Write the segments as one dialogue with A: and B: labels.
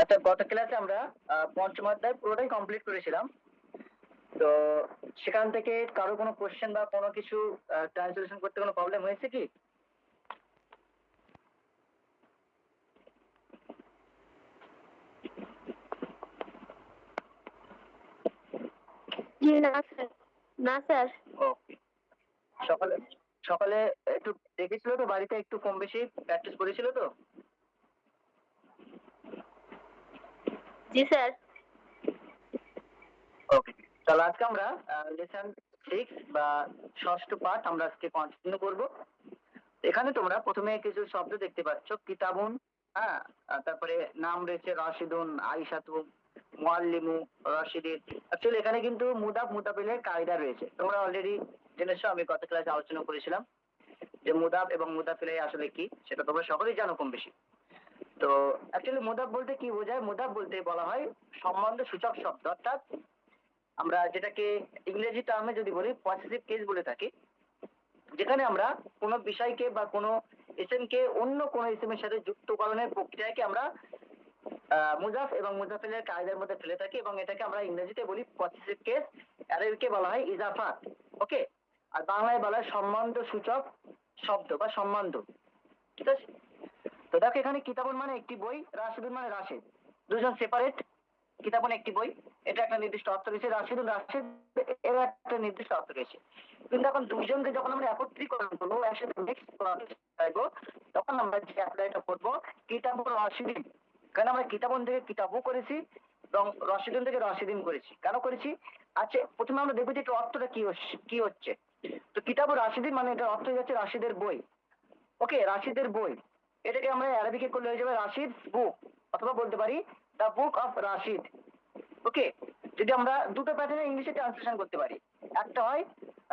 A: আচ্ছা, গত ক্লাসে আমরা পঞ্চম অধ্যায় পুরোটাই কমপ্লিট করেছিলাম। তো সেখান থেকে কারো কোনো কোশ্চেন বা কোনো কিছু ট্রান্সলেশন করতে কোনো প্রবলেম হয়েছে কি?
B: জি না স্যার। না স্যার।
A: ওকে। সকালে সকালে একটু দেখেছিল তো, বাড়িতে একটু কম বেশি প্র্যাকটিস করেছিল তো?
B: জি স্যার।
A: ওকে, তাহলে আজকে আমরা লেসন 6 বা ষষ্ঠ পাঠ আমরা আজকে কন্টিনিউ করব। এখানে তোমরা প্রথমে কিছু শব্দ দেখতে পাচ্ছ, কিতাবুন, হ্যাঁ, তারপরে নাম রয়েছে রাশিদুন, আইসাতুন, মুআল্লিমু, রাশিদিন। অ্যাকচুয়ালি এখানে কিন্তু মুদাফ মুদাফিলের কায়দা রয়েছে, তোমরা অলরেডি জেনেছো, আমি গত ক্লাসে আলোচনা করেছিলাম যে মুদাফ এবং মুদাফিলে আসলে কি, সেটা তোমরা সকলেই জানো কম বেশি। তো অ্যাকচুয়ালি মুদাফ বলতে কি বোঝায়? মুদাফ বলতে বলা হয় সম্বন্ধ সূচক শব্দ, অর্থাৎ আমরা যেটাকে ইংরেজি টার্মে যদি বলি পজিটিভ কেস বলে থাকি, যেখানে আমরা কোনো বিষয়কে বা কোনো ইসেমকে অন্য কোনো ইসেমের সাথে যুক্তকরণের প্রক্রিয়াকে আমরা মুজাফ এবং মুজাফিলের কায়দার মধ্যে ফেলে থাকি, এবং এটাকে আমরা ইংরেজিতে বলি পজিটিভ কেস, আরবিকে বলা হয় ইজাফাত। ওকে, আর বাংলায় বলা হয় সম্বন্ধ সূচক শব্দ বা সম্বন্ধ। ঠিক আছে, তো দেখো এখানে কিতাবুন মানে একটি বই, রাশিদুন মানে রাশেদ, দুজন সেপারেট। কিতাবুন একটি বই, এটা একটা নির্দিষ্ট অর্থ রয়েছে, রাশিদুন রাশেদ এর একটা নির্দিষ্ট অর্থ রয়েছে। কিন্তু এখন দুইজনকে যখন আমরা একত্রীকরণ করবো, একসাথে মিক্স করতে চাইবো, তখন আমরা যে অ্যাপ্লাইটা করবো কিতাবুন রাশিদিন। কারণ আমরা কিতাবুন থেকে কিতাবও করেছি এবং রশিদিন থেকে রশিদিন করেছি। কেন করেছি? আচ্ছা, প্রথমে আমরা দেখবো যে অর্থটা কি হচ্ছে। তো কিতাবুর রাশিদিন মানে এটা অর্থ হয়ে যাচ্ছে রাশিদের বই। ওকে, রাশিদের বই, এটাকে আমরা আরবিকে করলে হয়ে যাবে রাশিদ বুক, অথবা বলতে পারি দ্য বুক অফ রাশিদ। ওকে, যদি আমরা দুটো প্যাটার্নে ইংলিশে ট্রান্সলেশন করতে পারি, একটা হয়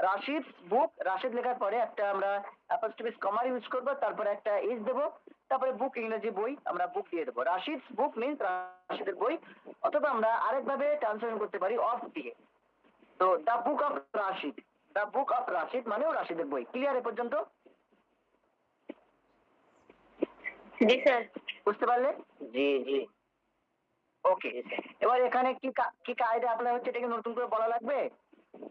A: রাশিদ বুক, রাশিদ লেখার পরে একটা আমরা অ্যাপোস্ট্রফি কমা ইউজ করবো, তারপরে একটা ইজ দেবো, তারপরে বুক ইংরেজি বই আমরা বুক দিয়ে দেবো, রাশিদ বুক মিন্স রাশিদের বই। অথবা আমরা আরেকভাবে ট্রান্সলেশন করতে পারি অফ দিয়ে। তো the book of Rashid, the book of Rashid মানেও রাশিদের বই। ক্লিয়ার এ পর্যন্ত?
B: জি স্যার।
A: বুঝতে পারলে? জি জি। ওকে, এবার এখানে কি কায়দা অ্যাপ্লাই হচ্ছে এটাকে নতুন করে বলা লাগবে?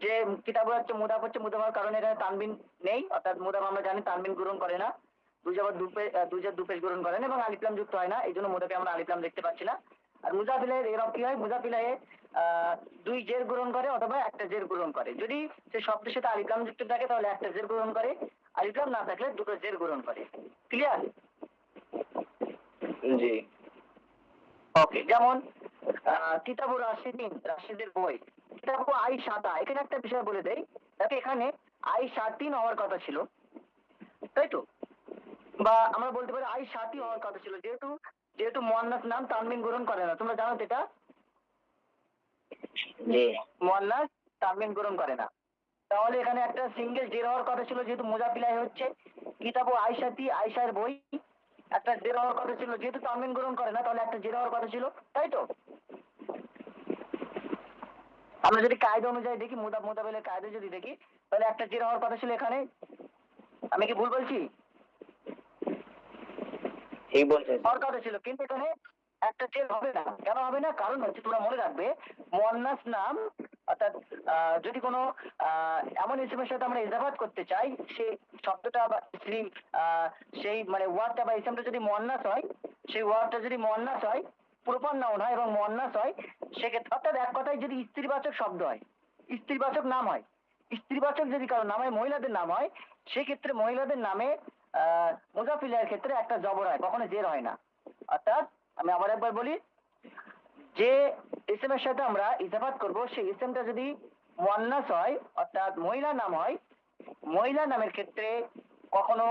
A: যে কিতাব হচ্ছে মুদাফ, হচ্ছে মুদাফ হওয়ার কারণে এখানে তানবিন নেই, অর্থাৎ মুদাফ আমরা জানি তানবিন গ্রহণ করে না, দুই দুপেশ গ্রহণ করে না, এবং আলিফলাম যুক্ত হয় না, এই জন্য মুদাফে আমরা আলিফলাম দেখতে পাচ্ছি না। আর মুজাফিলের এরকম কি হয়? মুজাফিলে দুই জের গ্রহণ করে অথবা একটা জের গ্রহণ করে। যদি সে শব্দের সাথে আলিফলাম যুক্ত থাকে তাহলে একটা জের গ্রহণ করে, আলিফলাম না থাকলে দুটো জের গ্রহণ করে। ক্লিয়ার? জি। ওকে, যেমন কিতাবু রাশিদিন, রাশিদের বই, কিতাবু আই সাতা। এখানে একটা বিষয় বলে দেই, দেখো এখানে আই সাতিন হওয়ার কথা ছিল, তাই তো? বা আমরা বলতে পারি আই সাতি হওয়ার কথা ছিল, যেহেতু যেহেতু মুয়ান্নাস নাম তানবিন গ্রহণ করে না, তোমরা জানো তো এটা। জি, মুয়ান্নাস তানবিন গ্রহণ করে না। তাহলে এখানে একটা সিঙ্গেল জের হওয়ার কথা ছিল, যেহেতু মোজাফিলাই হচ্ছে কিতাবু আইসাতি, আইসার বই, একটা জের হওয়ার কথা ছিল, যেহেতু তানবিন গ্রহণ করে না তাহলে একটা জের হওয়ার কথা ছিল, তাই তো? আমরা যদি কায়দা অনুযায়ী দেখি, মোতাবেলের কায়দা যদি দেখি, তাহলে একটা জের হওয়ার কথা ছিল এখানে। আমি কি ভুল বলছি? ঠিক বলছেন। হওয়ার কথা ছিল, কিন্তু এখানে একটা জের হবে না। কেন হবে না? কারণ হচ্ছে, তোমরা মনে রাখবে, মুয়ান্নাস নাম, অর্থাৎ যদি কোনো এমন ইসমের সাথে আমরা ইজাফাত করতে চাই, সেই শব্দটা বা সেই মানে ওয়ার্ডটা বা ইসমটা যদি মুয়ান্নাস হয়, সেই ওয়ার্ডটা যদি মুয়ান্নাস হয়, প্রপার নাউন হয় এবং মুয়ান্নাস হয়, সেক্ষেত্রে অর্থাৎ এক কথায় যদি স্ত্রীবাচক শব্দ হয়, স্ত্রীবাচক নাম হয়, স্ত্রীবাচক যদি কারো নাম হয়, মহিলাদের নাম হয়, সেক্ষেত্রে মহিলাদের নামে মুজাফিলের ক্ষেত্রে একটা জবর হয়, কখনো জের হয় না। অর্থাৎ আমি আবার একবার বলি, যে ইসমের সাথে আমরা ইজাফাত করব, সেই ইসমটা যদি মুয়ান্নাস হয়, অর্থাৎ মহিলা নাম হয়, মহিলা নামের ক্ষেত্রে কখনো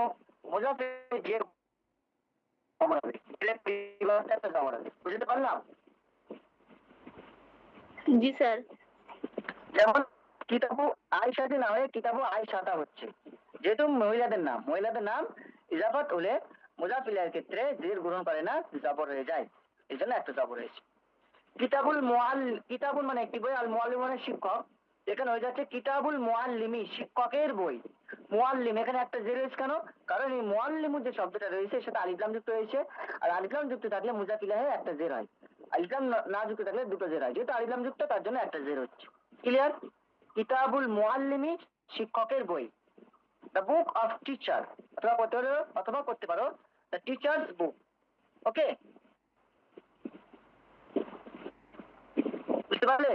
A: মুজাফিলের জের হবে। বুঝতে পারলাম?
B: জি স্যার।
A: যেমন কিতাবু আয়সাতে না হয়ে কিতাবু আয়সাতা হচ্ছে, যেহেতু মহিলাদের নাম, মহিলাদের নাম ইজাফাত হলে মুজাফিলের ক্ষেত্রে জের গ্রহণ করে না, জবর হয়ে যায়, এই জন্য একটা জবর হয়েছে। কিতাবুল মানে একটি বই, আল মুআল্লিম মানে শিক্ষক। এখানে হয়ে যাচ্ছে কিতাবুল মুআল্লিমি, শিক্ষকের বই। মুআল্লিম এখানে একটা জের রয়েছে কেন? কারণ এই মুআল্লিমু যে শব্দটা রয়েছে সেটা আলিফ লাম যুক্ত হয়েছে, আর আলিফ লাম যুক্ত থাকলে মুজাফ ইলাইহি একটা জের হয়, আলিফ লাম না যুক্ত থাকলে দুটো জের হয়। যেহেতু আলিফ লাম যুক্ত তার জন্য একটা জের হচ্ছে। ক্লিয়ার? কিতাবুল মুআল্লিমি, শিক্ষকের বই। দ্য বুক অফ টিচার, অথবা করতে পারো দ্য টিচার্স বুক। ওকে, বুঝতে পারলে?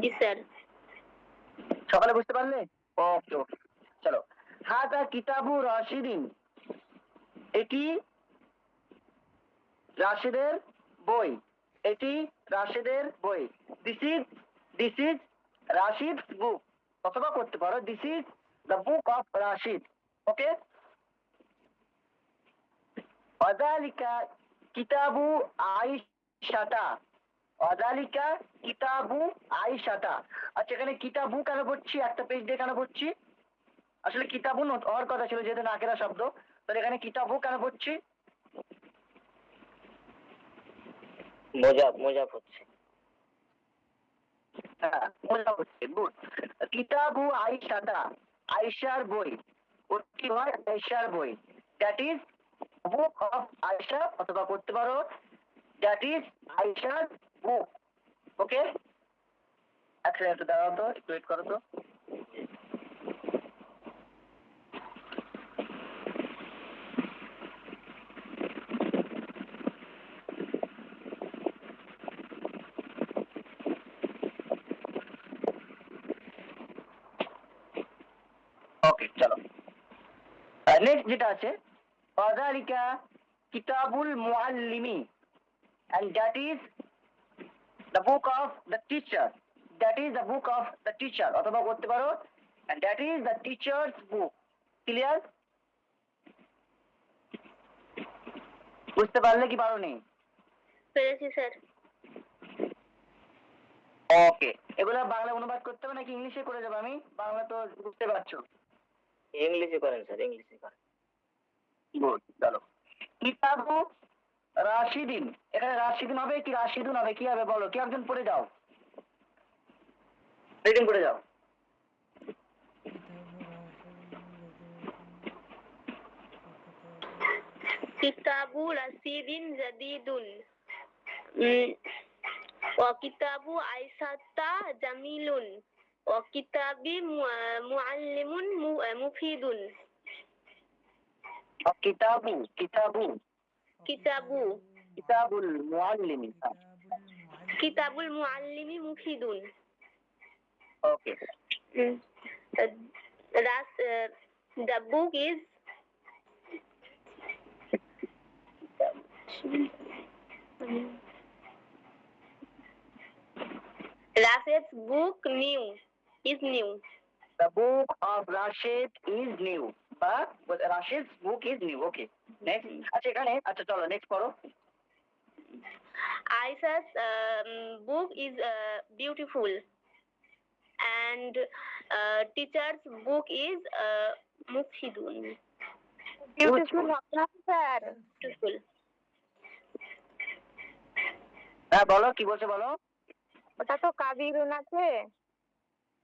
B: জি স্যার।
A: সকালে বুঝতে পারলে? ওকে ওকে, চলো। হাদা কিতাবু রাশিদিন, এটি রাশেদের বই, এটি রাশেদের বই। দিস ইজ রাশিদ বুক, অথবা করতে পারো this is the book of Rashid. Okay, ওয়াযালিকা কিতাবু আয়েশাতা, ওয়াযালিকা কিতাবু আয়েশাতা। আচ্ছা, এখানে কিতাবু কেন পড়ছি, একটা পেজ দিয়ে কেন পড়ছি? আসলে কিতাবুন হওয়ার কথা ছিল, যেহেতু নাকেরা শব্দ, তাহলে এখানে কিতাবু কেন পড়ছি?
C: মোজা হচ্ছে।
A: হ্যাঁ, মজা হচ্ছে, গুড। কিতাবু আয়েশাতা, আয়েশার বই। ওর কি হয়? আয়েশার বই। That is book of Ayesha, অথবা করতে পারো দ্যাট ইজ আয়েশার বুক। ওকে, আচ্ছা একটু দাঁড়াও তো, একটু ওয়েট করো তো। ওকে, চলো। নেক্সট যেটা আছে, ওয়াযালিকা কিতাবুল মুআল্লিমি, and that is the book of the teacher, that is the book of the teacher, অথবা করতে পারো and that is the teacher's book। Clear? বুঝতে পারলে কি পারোনি?
B: পেরেছি স্যার।
A: ওকে, এগুলা বাংলা অনুবাদ করতে হবে নাকি ইংলিশে করে যাবো আমি? বাংলা তো বুঝতে পারছো।
C: ইংলিশে করেন স্যার, ইংলিশে করেন।
A: গুড, চলো। কিতাবু রাশিদিন, এখানে রাশিদিন হবে কি রাশিদুন হবে, কি হবে বলো? কি একজন পড়ে যাও, রিডিং করে যাও।
B: কিতাবু রাশিদিন জাদিদুন, কিতাবু আয়েশাতা জামিলুন, কিতাবি মুআল্লিমুন মুফিদুন।
A: কিতাবু কিতাবু
B: কিতাবু
A: কিতাবুল মুআল্লিমি।
B: কিতাবুল মুআল্লিমি মুফিদুন।
A: ওকে,
B: The book is Rashid's book is new.
A: the book of Rashid is new, বা Rashid's book is new। Okay, next. আচ্ছা এখানে, আচ্ছা চলো নেক্সট পড়ো।
B: Aisha's book is beautiful, and teacher's book is mufidun.
D: Beautiful হবে না স্যার?
B: Beautiful.
A: হ্যাঁ বলো, কি বলছো বলো।
D: ওটা তো কাবিরুন আছে।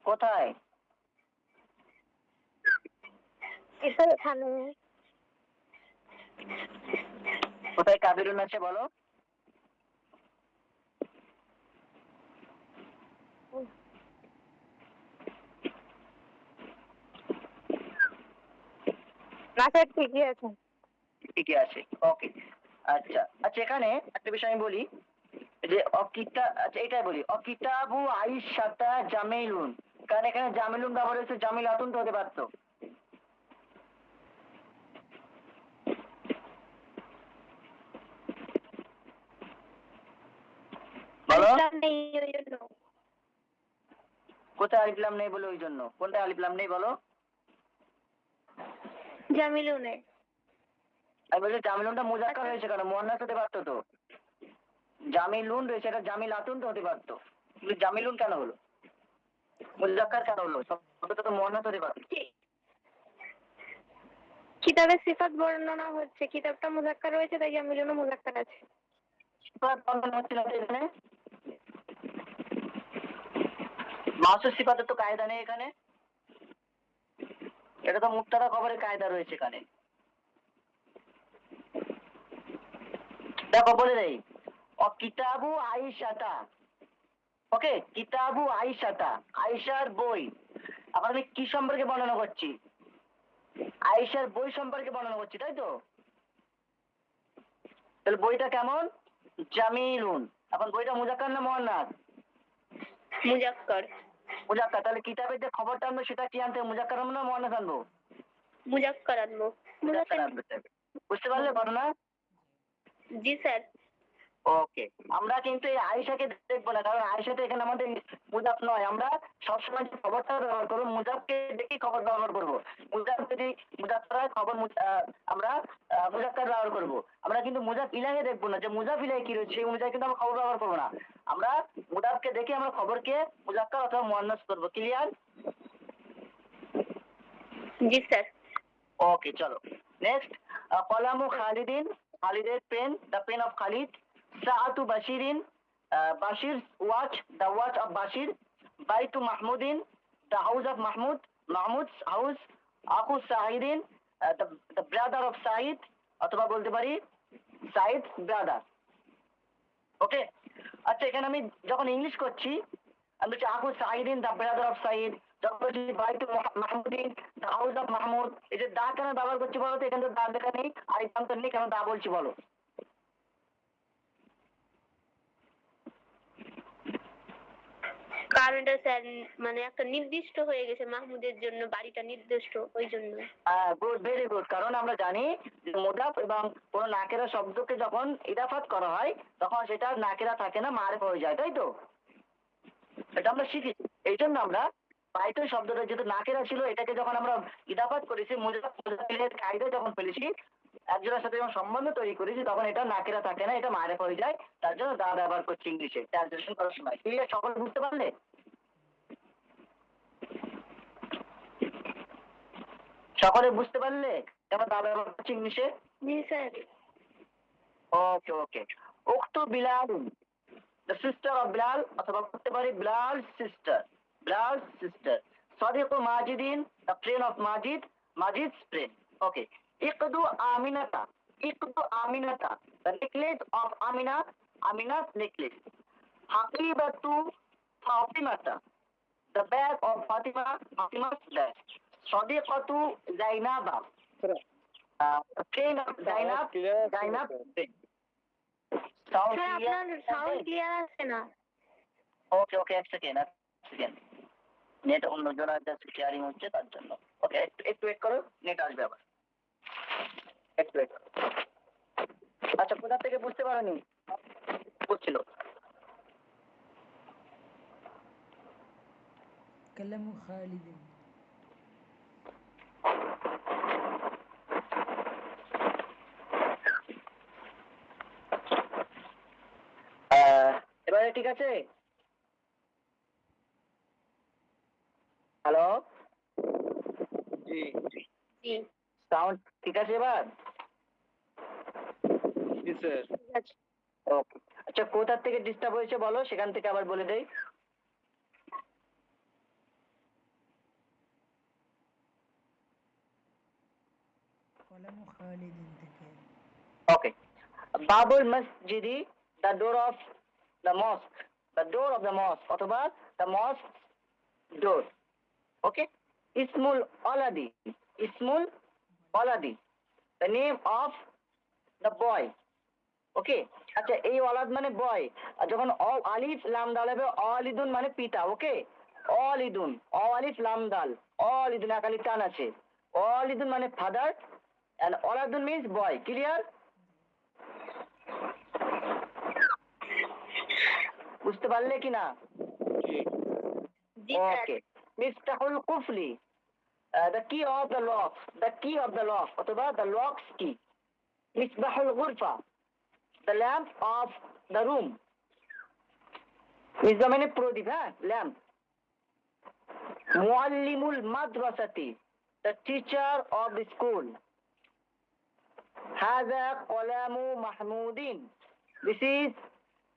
A: কোথায়?
D: এটা এখানে।
A: কোথায় কাবিরুন আছে বলো?
D: না স্যার, ঠিকই আছে।
A: ঠিকই আছে, ওকে। আচ্ছা আচ্ছা, এখানে একটা বিষয় আমি বলি, যে আচ্ছা এটাই বলি, অকিতাবু আয়েশাতা জামিলুন, কারণ এখানে জামিলুন ব্যবহার হয়েছে, জামিলাতুন তো হতে পারতো। বলো, কোথায় আলিফ লাম নেই বলে ওই জন্য? কোনটা আলিফ লাম নেই বলো?
B: জামিলুনে।
A: আমি বলছি জামিলুনটা মুজাক্কার হয়েছে কেন? মুয়ান্নাস হতে পারতো তো। জামিলুন রয়েছে, এটা জামিলাতুন তো হতে পারতো, কিন্তু জামিলুন কেন হলো? মুজাক্কার কেন হলো? শব্দটা তো মুয়ান্নাস হতে পারতো।
D: কিতাবের সিফাত বর্ণনা হচ্ছে, কিতাবটা মুজাক্কার রয়েছে তাই জামিলুনও মুজাক্কার আছে।
A: সিফাত বর্ণনা হচ্ছিল এখানে। মাসুর সিফাতের তো কায়দা নেই এখানে, এটা তো মুক্তাদা খবরের কায়দা রয়েছে এখানে। দেখো বলে দেই, কিতাবু আইসাতা, ওকে, কিতাবু আইসাতা, আয়েশার বই। এখন আমি কি সম্পর্কে বর্ণনা করছি? আয়েশার বই সম্পর্কে বর্ণনা করছি, তাই তো? তাহলে বইটা কেমন? জামিলুন। এখন বইটা মুজাক্কার না মুয়ান্নাস?
B: মুজাক্কার।
A: মুজাক্কার। তাহলে কিতাবের যে খবরটা আনবো সেটা কি আনতে হবে, মুজাক্কার আনবো না মুয়ান্নাস আনবো?
B: মুজাক্কার আনবো।
A: মুজাক্কার আনতে হবে। বুঝতে পারলে ঘটনা?
B: জি স্যার।
A: ওকে, আমরা কিন্তু এই আয়েশাকে দেখবো না, কারণ আয়েশা তো এখানে আমাদের মুজাফ নয়। আমরা সবসময় যে খবরটা ব্যবহার করবো, মুজাফকে দেখি খবর ব্যবহার করবো। মুজাফ যদি মুজাফ হয় খবর আমরা মুজাক্কার ব্যবহার করবো। আমরা কিন্তু মুজাফ ইলাহে দেখবো না, যে মুজাফ ইলাহে কি রয়েছে সেই অনুযায়ী কিন্তু আমরা খবর ব্যবহার করবো না। আমরা মুজাফকে দেখে আমরা খবরকে মুজাক্কার অথবা মুয়ান্নাস করবো। ক্লিয়ার?
B: জি স্যার।
A: ওকে চলো নেক্সট। কলামু খালিদিন, খালিদের pen, the pen of Khalid. সাআতু বাশিরিন, Bashir watch, the watch of Bashir. বাইতু মাহমুদিন, the house of Mahmud, Mahmud house. আখু সাহিদিন, দ্য ব্রাদার অফ সাইদ, অথবা বলতে পারি সাইদ ব্রাদার। ওকে, আচ্ছা এখানে আমি যখন ইংলিশ করছি আমি বলছি আখু সাইদিন, দ্য ব্রাদার অফ সাইদ। যখন বলছি বাইতু মাহমুদিন, দ্য হাউস অফ মাহমুদ, এই যে দা কেন ব্যবহার করছি বলো তো? এখানে তো দা লেখা নেই, আর এখানে তো নেই, কেন দা বলছি বলো?
B: কারণ এটা স্যার মানে একটা নির্দিষ্ট হয়ে গেছে, মাহমুদের জন্য বাড়িটা নির্দিষ্ট, ওই জন্য।
A: Good, very good. কারণ আমরা জানি যে মুদাফ এবং কোন নাকেরা শব্দকে যখন ইদাফাত করা হয় তখন সেটা নাকেরা থাকে না, মারেফা হয়ে যায়, তাই তো? এটা আমরা শিখেছি। এই জন্য আমরা বাইতু শব্দটা যেহেতু নাকেরা ছিল, এটাকে যখন আমরা ইদাফাত করেছি, মুজাফিলের কায়দা যখন ফেলেছি, একজনের সাথে যখন সম্বন্ধ তৈরি করেছি, তখন এটা নাকেরা থাকে না, এটা মারেফা হয়ে যায়। তার জন্য দা ব্যবহার করছি ইংলিশে ট্রান্সলেশন করার সময়। ক্লিয়ার? সকলে বুঝতে পারলে? সকলে বুঝতে পারলে কেমন দা ব্যবহার করছি ইংলিশে?
D: জি স্যার।
A: Okay okay. উক্তু Bilal, the sister of Bilal, অথবা বলতে পারি বিলাল সিস্টার, বিলাল সিস্টার। সাদিকু মাজিদিন, the friend of Majid, Majid's friend. Okay. ইকদু আমিনাতা, ইকদু আমিনাতা, the necklace of Amina, Amina's necklace. হাকিবাতু ফাতিমাতা, the bag of Fatima, Fatima's bag. সাদিকাতু জাইনাবা, friend of Zainab, Zainab friend. Sound
D: sir
A: clear?
D: আপনার সাউন্ড ক্লিয়ার আসছে না।
A: ওকে ওকে, এক সেকেন্ড, এক সেকেন্ড। নেট অন্য জনের কাছে শেয়ারিং হচ্ছে তার জন্য। ওকে, একটু একটু ওয়েট করো, নেট আসবে আবার। একটু ওয়েট করো। আচ্ছা, কোথা থেকে বুঝতে পারোনি? বুঝছিল।
E: كلام خالد.
A: এবারে ঠিক আছে? হ্যালো,
C: জি
B: জি।
A: সাউন্ড ঠিক আছে এবার?
C: জি স্যার।
B: ঠিক আছে।
A: ওকে, আচ্ছা কোথা থেকে ডিস্টার্ব হয়েছে বলো, সেখান থেকে আবার বলে দেই।
E: كلام خالد থেকে।
A: Okay. Babul Masjidi, the door of the mosque. The door of the mosque. অথবা the mosque door. Okay. Ismul Oladi. Ismul Oladi. The name of the boy. Okay. আচ্ছা, এই ওলাদ মানে বয়, আর যখন আলিফ লাম দাল হবে অলিদুন মানে পিতা। ওকে, অলিদুন, অলিফ লাম দাল, অলিদুন এক আলিফ টান আছে। অলিদুন মানে ফাদার, and ওলাদুন means boy. Clear? বুঝতে পারলে কি না?
B: জি স্যার।
A: ওকে। মিফতাহুল কুফলি, the key of the lock, the key of the lock অথবা the lock's key. মিসবাহুল গুরফা, the lamp of the room. মিসবাহ মানে প্রদীপ, হ্যাঁ, ল্যাম্প। মুআল্লিমুল মাদ্রাসাতি, the teacher of the school. হাযা কলামু মাহমুদিন, this is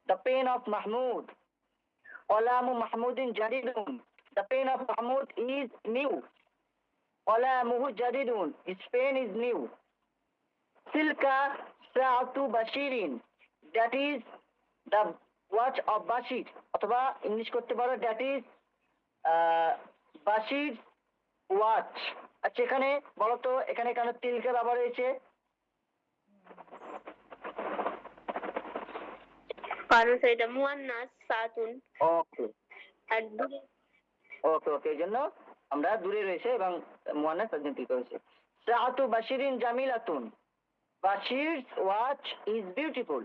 A: the pen of Mahmud. কলামু মাহমুদিন জাদিদুন, The pen of Mahmud is new. قلمه جديد. His pen is new. تلك ساعة بشير. That is the watch of Bashir. অথবা ইংলিশ করতে পারো that is বাশির ওয়াচ। আচ্ছা এখানে বলো তো এখানে কেন তিলকা ব্যবহার হয়েছে?
B: কারণ সেটা মুয়ান্নাস সাতুন
A: ওকে
B: আর দূরে
A: ওকে ওকে এই জন্য আমরা দূরে রয়েছে এবং মুয়ান্নাস তাজদিদ তিলকা হয়েছে। সাআতু বাশিরিন জামিলাতুন। Bashir's watch is beautiful.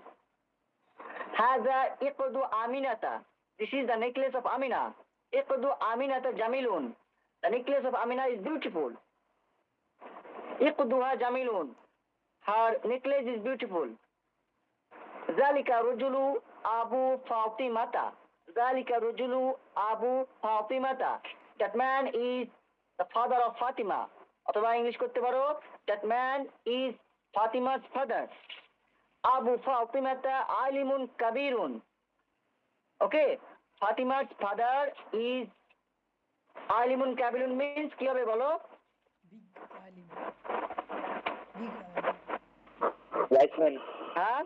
A: هذا إقد آمنة. This is the necklace of Amina. إقد آمنة جميل. The necklace of Amina is beautiful. إقدها جميل. Her necklace is beautiful. ذلك رجل أبو فاطمة. ذلك رجل أبو فاطمة. That man is the father of Fatima. অথবা ইংলিশ করতে পারো that man is Fatima's father. Abu Fatimata alimun kabirun. Okay, Fatima's father is alimun kabirun means কি হবে বলো?
E: Big alim. Big alim.
C: wise man.
A: হ্যাঁ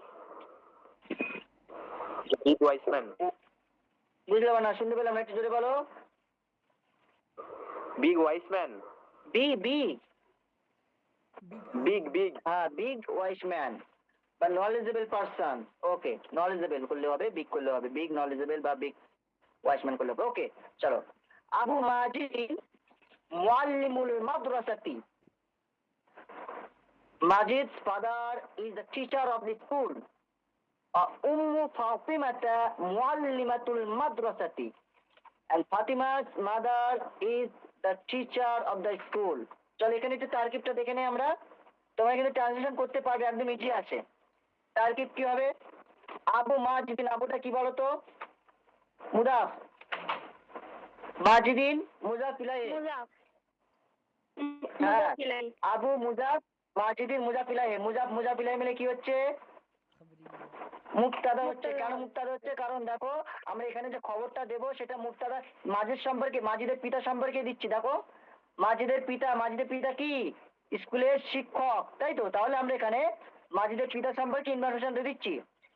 C: Big wise man.
A: বুঝলাম না, শুনতে পেলাম না, একটু জোরে বলো।
C: Big wise man.
A: B B
C: Big.
A: হ্যাঁ বিগ ওয়াইস ম্যান বা নলেজেবল পারসন। ওকে নলেজেবল করলে হবে, বিগ করলে হবে, বিগ নলেজেবল বা বিগ ওয়াইস ম্যান করলে হবে। ওকে চলো। আবু মাজিদ মুআল্লিমুল মাদ্রাসাতি। Majid's father is the teacher of the school. Ummu Fatimata muallimatul madrasati. And Fatima's mother is the teacher of the school. চলো এখানে একটু তারকিবটা দেখে নেই আমরা। তোমরা এখানে ট্রান্সলেশন করতে পারবে, একদম ইজি আছে। তারকিব কি হবে? আবু মাজিদিন, আবুটা কি বলো তো? মুদাফ। মাজিদিন মুজাফ ইলাইহি।
B: মুজাফ
A: হ্যাঁ
B: মুজাফিলাই
A: আবু মুজাফ মাজিদিন মুজাফ ইলাইহি। মুজাফ মুজাফ ইলাইহি মিলে কি হচ্ছে?
E: خبرية.
A: মুক্তাদা হচ্ছে। কেন মুক্তাদা হচ্ছে? কারণ দেখো আমরা এখানে যে খবরটা দেব সেটা মুক্তাদা মাজিদ সম্পর্কে, মাজিদের পিতা সম্পর্কে দিচ্ছি। দেখো মাজিদের পিতা কি? স্কুলের শিক্ষক, তাই তো? তাহলে আমরা এখানে মাজিদের পিতা সম্পর্কে ইনফরমেশন দিয়ে দিচ্ছি।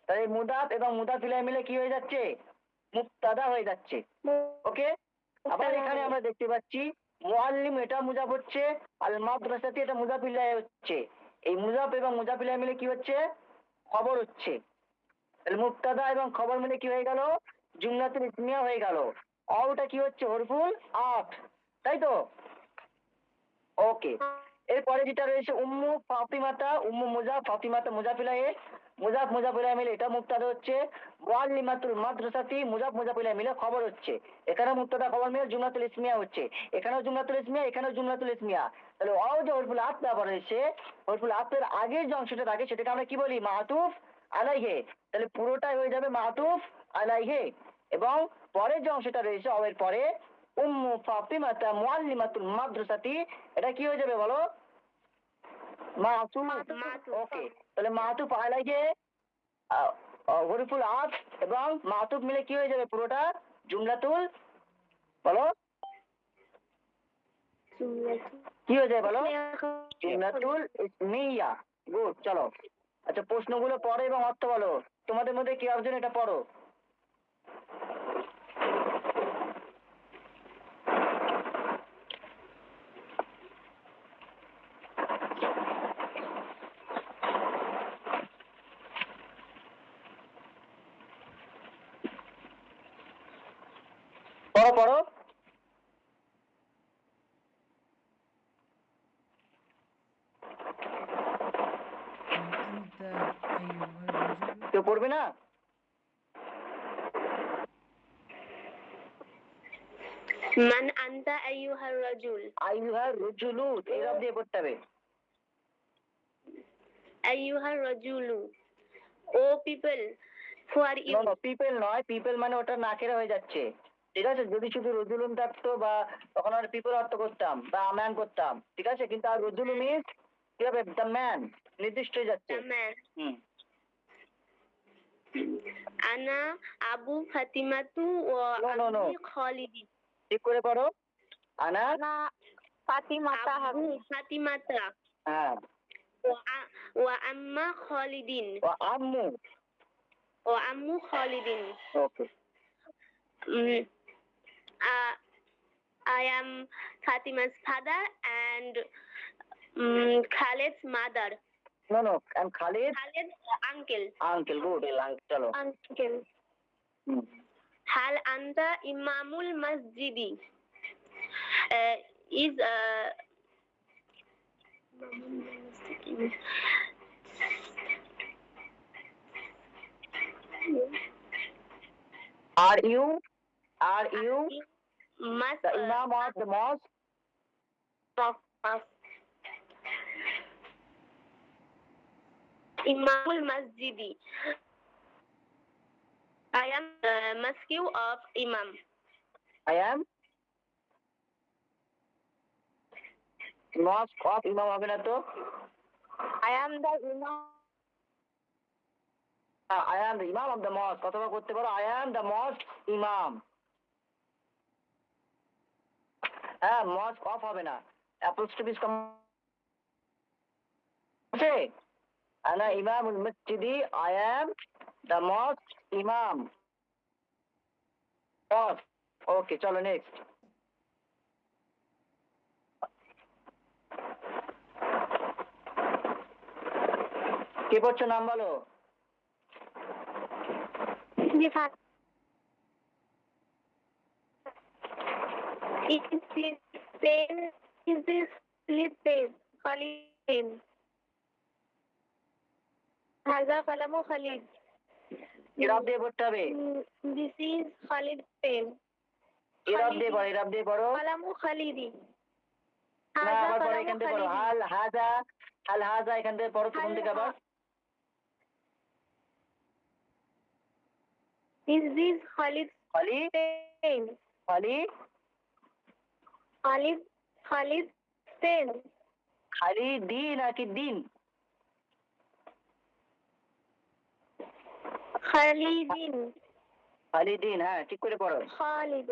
A: তাহলে মুদাফ এবং মুদাফ ইলাইহি মিলে কি হয়ে যাচ্ছে? মুক্তাদা হয়ে যাচ্ছে। ওকে, আবার এখানে আমরা দেখতে পাচ্ছি মুআল্লিম, এটা মুজাফ হচ্ছে, আল মাদ্রাসাতি এটা মুজাফ ইলাইহি হচ্ছে। এই মুজাফ এবং মুজাফ ইলাইহি মিলে কি হচ্ছে? খবর হচ্ছে। তাহলে মুবতাদা এবং খবর মিলে কি হয়ে গেল? জুমলাতুল ইসমিয়া হয়ে গেল। অওটা কি হচ্ছে? হরফুল আত, তাই তো? ওকে, এরপরে যেটা রয়েছে উম্মু ফাতিমাতা, উম্মু মুজাফ, ফাতিমাতা মুজাফ ইলাইহি, মুজাফ মুজাফ ইলাইহি মিলে এটা মুবতাদা হচ্ছে। মুআল্লিমাতুল মাদ্রাসাতি মুজাফ মুজাফ ইলাইহি মিলে খবর হচ্ছে। এখানে মুবতাদা খবর মিলে জুমলাতুল ইসমিয়া হচ্ছে। এখানেও জুমলাতুল ইসমিয়া, এখানেও জুমলাতুল ইসমিয়া। তাহলে অও যে হরফুল আত ব্যবহার হয়েছে, হরফুল আতের আগের যে অংশটা থাকে সেটাকে আমরা কি বলি? মাতুফ আলাইহি। তাহলে পুরোটাই হয়ে যাবে মাতুফ আলাইহি এবং পরের যে অংশটা রয়েছে অবের পরে উম্মু ফাতিমাতা মুআল্লিমাতুল মাদ্রাসাতি, এটা কি হয়ে যাবে বলো? মাতুফ।
B: মাতুফ।
A: ওকে, তাহলে মাতুফ আলাইহি হরফুল আত এবং মাতুফ মিলে কি হয়ে যাবে? পুরোটা জুমলাতুল, বলো কি হয়ে যায় বলো? জুমলাতুল ইসমিয়া। গুড, চলো। আচ্ছা প্রশ্নগুলো পড়ো এবং অর্থ বলো। তোমাদের মধ্যে কে একজন এটা পড়ো? পড়ো।
E: أنت أيها الرجل.
A: কেউ পড়বে না?
B: মান আনতা আইয়ুহার রাজুল।
A: আইয়ুহার রুজুলু এই রব দিয়ে পড়তে হবে।
B: আইয়ুহার রাজুলু, O people who are you.
A: No people নয়, পিপল মানে ওটা নাকেরা হয়ে যাচ্ছে, ঠিক আছে? যদি শুধু রজুলুন থাকতো বা তখন আমরা পিপল অর্থ করতাম বা ম্যান করতাম, ঠিক আছে? কিন্তু আর রজুলু মিন্স কি হবে? দ্য ম্যান, নির্দিষ্ট হয়ে যাচ্ছে। হুম,
B: আনা আবু ফাতিমাতু ওয়া
A: No.
B: আবি খালিদি।
A: ঠিক করে পড়ো। আনা।
D: আনা ফাতিমা তাহাব
B: আবু ফাতিমাতা
A: হ্যাঁ।
B: ওয়া আম্মা খালিদিন
A: ও আম্মু।
B: ও আম্মু খালিদিন।
A: ওকে।
B: I am Fatima's father and Khaled's mother.
A: No, and Khalid
B: Khaled's uncle.
A: uncle. Good. চলো।
D: Uncle
B: Hal anta imamul masjidi. Is
A: Are you
B: must
A: the imam of the mosque?
B: Imamul masjidi. I am the mosque of Imam.
A: I am mosque of imam হবে না তো?
D: I am the ইমাম
A: I am the imam of the mosque। অথবা করতে পারো I am the mosque imam। হ্যাঁ, mosque of হবে না, apostrophe আছে। আনা ইমামুল মসজিদি, I am the mosque imam। Of. ওকে, চলো নেক্সট। কে পড়ছো নাম বলো?
D: জি sir Is this pen? Is this slip pen? Khalid pen. هذا قلم خالد.
A: ইরাব দিয়ে পড়তে হবে।
D: This is Khalid pen.
A: ইরাব দিয়ে পড়ো, ইরাব দিয়ে পড়ো।
D: قلم خالدي.
A: না,
D: هذا
A: আবার পড়ো,
D: قلم
A: এখান থেকে পড়ো।
D: خالدي.
A: হাল হাজা এখান থেকে পড়ো, প্রথম থেকে আবার।
D: Is this Khalid
A: খালি
D: pen?
A: খালি
D: Khalid pen.
A: খালি দিন নাকি দিন?
D: Khalidin.
A: খালি দিন, হ্যাঁ ঠিক করে পড়ো।
D: خالد.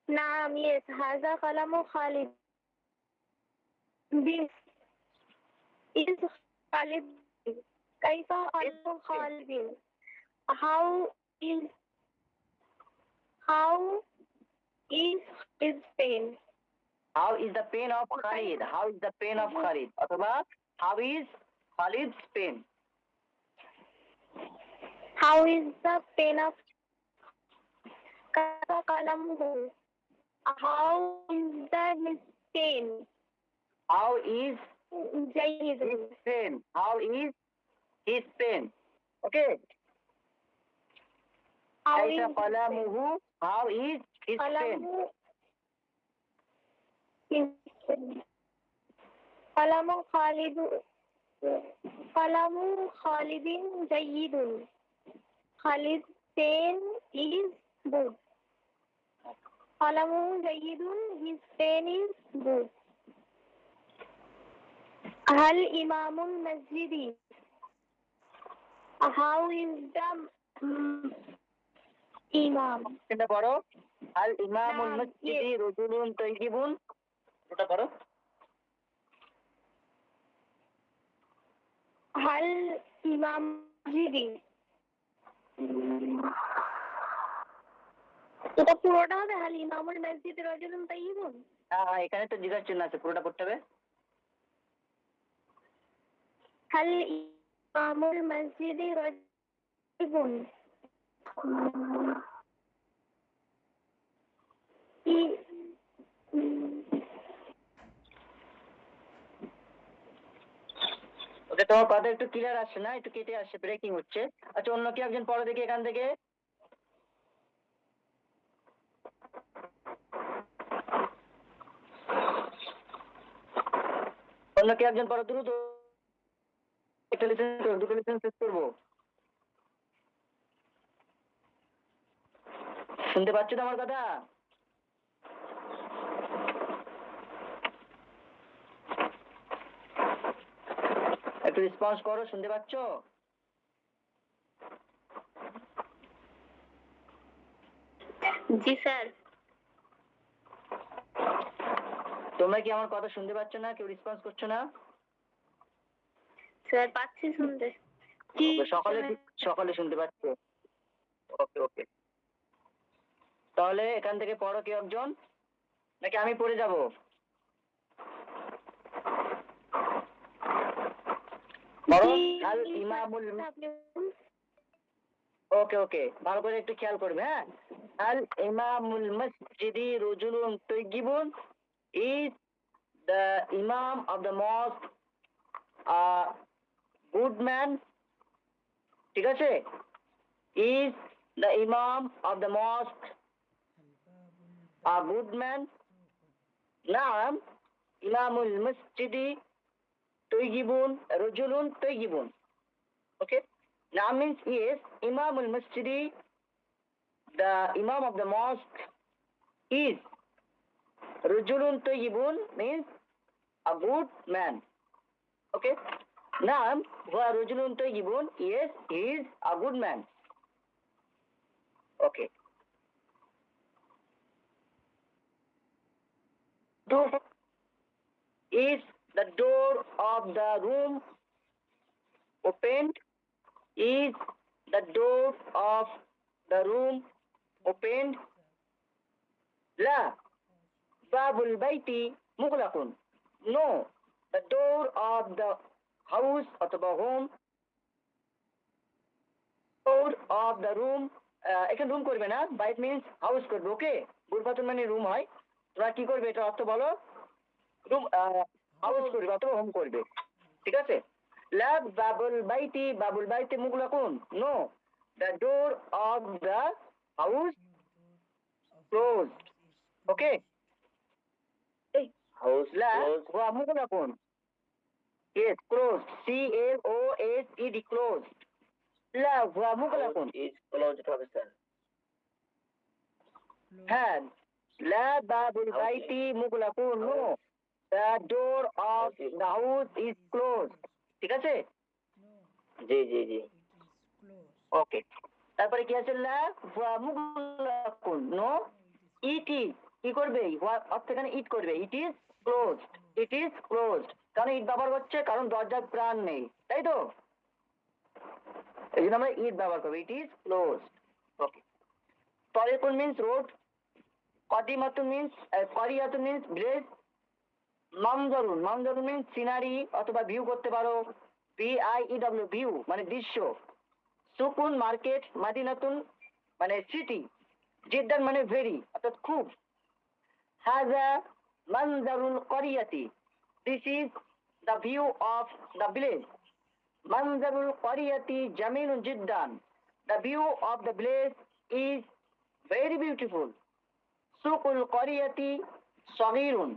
D: نعم yes هذا قلم خالد. This is Khalid. كيف قلم خالد? How is his pen?
A: How is the pen of Khalid? How is the pen of Khalid? অথবা how is Khalid's pen?
D: How is the pen of كيف قلمه? How is his pen?
A: How is
D: جيد.
A: his pen? How is his pen? Okay.
D: How
A: كيف
D: is his pen?
A: قلمه? How is his pen?
D: قلم قلم خالد قلم خالد جيد. Khalid pen is good. قلم جيد. His pen is good. هل إمام المسجد? How is the imam?
A: এটা পড়ো। আল ইমামুল
D: নাম,
A: মসজিদি রজুলুন তাইয়িবুন। ওটা পড়ো।
D: هل إمام المسجد? এটা পুরোটা হবে হাল ইমামুল মসজিদ রাজুলুন তাইয়িবুন।
A: হ্যাঁ, এখানে তো জিজ্ঞাসা চিহ্ন আছে, পুরোটা পড়তে হবে।
D: হাল ইমামুল মসজিদ রাজুলুন
A: ওকে, তোমার কথা একটু ক্লিয়ার আসছে না, একটু কেটে আসছে, ব্রেকিং হচ্ছে। আচ্ছা, অন্য কি একজন পড়ো দেখি এখান থেকে। অন্য কি একজন পড়ো দ্রুত। একটা লিসেন করো, দুটো লিসেন শেষ করবো। শুনতে পাচ্ছ তো আমার কথা? একটু রেসপন্স করো, শুনতে পাচ্ছ?
B: জি স্যার।
A: তোমরা কি আমার কথা শুনতে পাচ্ছ না? কেউ রেসপন্স করছো না?
B: স্যার পাচ্ছি শুনতে।
A: সকলে সকলে শুনতে পাচ্ছে? ওকে ওকে, তাহলে এখান থেকে পড়ো কেউ একজন, নাকি আমি পড়ে যাব? পড়ো। আল ইমামুল, ওকে ওকে, ভালো করে একটু খেয়াল করবে। হ্যাঁ, আল ইমামুল মসজিদি রজুলুন তাইয়িবুন, is the imam of the mosque a good man. ঠিক আছে, is the imam of the mosque
E: الباب
A: a good man. নাম ইমামুল মসজিদি তাইয়িবুন রজুলুন তাইয়িবুন। Okay, now means is Imam al-Masjidi, the Imam of the mosque is Rajulun Tayyibun, means a good man. Okay, now wa Rajulun Tayyibun, yes, he is a good man. Okay. Is the door of the room opened? Is the door of the room opened? La. Babul baiti mughlaqun. No. The door of the house অথবা home, door of the room, এখানে room করবে না, byte means house করবে। ওকে, গুরফাতুন মানে room হয়। তোমরা কি করবে এটা অর্থ বলো? রুম হাউস করবে অথবা হোম করবে। ঠিক আছে, লা বাবুল বাইতি, বাবুল বাইতি মুগলাকুন। No, the door of the house closed. Okay,
C: House
A: لا
C: closed.
A: هو مغلق. Yes, closed. CLOSED, closed. لا هو مغلق.
C: House is closed, professor.
A: হ্যাঁ, لا باب البيت مغلق. No, the door of the house is closed. ঠিক আছে?
E: No,
C: G G G.
E: it is closed.
A: ওকে, তারপরে কি আছে? লা হুয়া মুগলাকুন। No, it is কি করবে? হুয়া অর্থ এখানে ইট করবে। ইট is closed, it is closed. কারণ ইট ব্যবহার করছে, কারণ দরজার প্রাণ নেই, তাই তো? এই জন্য আমরা ইট ব্যবহার করবো। It is closed. ওকে, তরিকুন মিন্স রোড, কদিমাতুন মিন্স করিয়াতুন মিন্স ভিলেজ, মানজারুন, মানজারুন মিন্স সিনারি অথবা ভিউ করতে পারো। VIEW, ভিউ মানে দৃশ্য। সুকুন মার্কেট, মাদিনাতুন মানে সিটি, জিদ্দান মানে ভেরি অর্থাৎ খুব। হাজা মানজারুল করিয়াতি, this is the view of the village. মানজারুল করিয়াতি জামিলুন জিদ্দান, the view of the village is very beautiful. সুকুল করিয়াতি সগীরুন,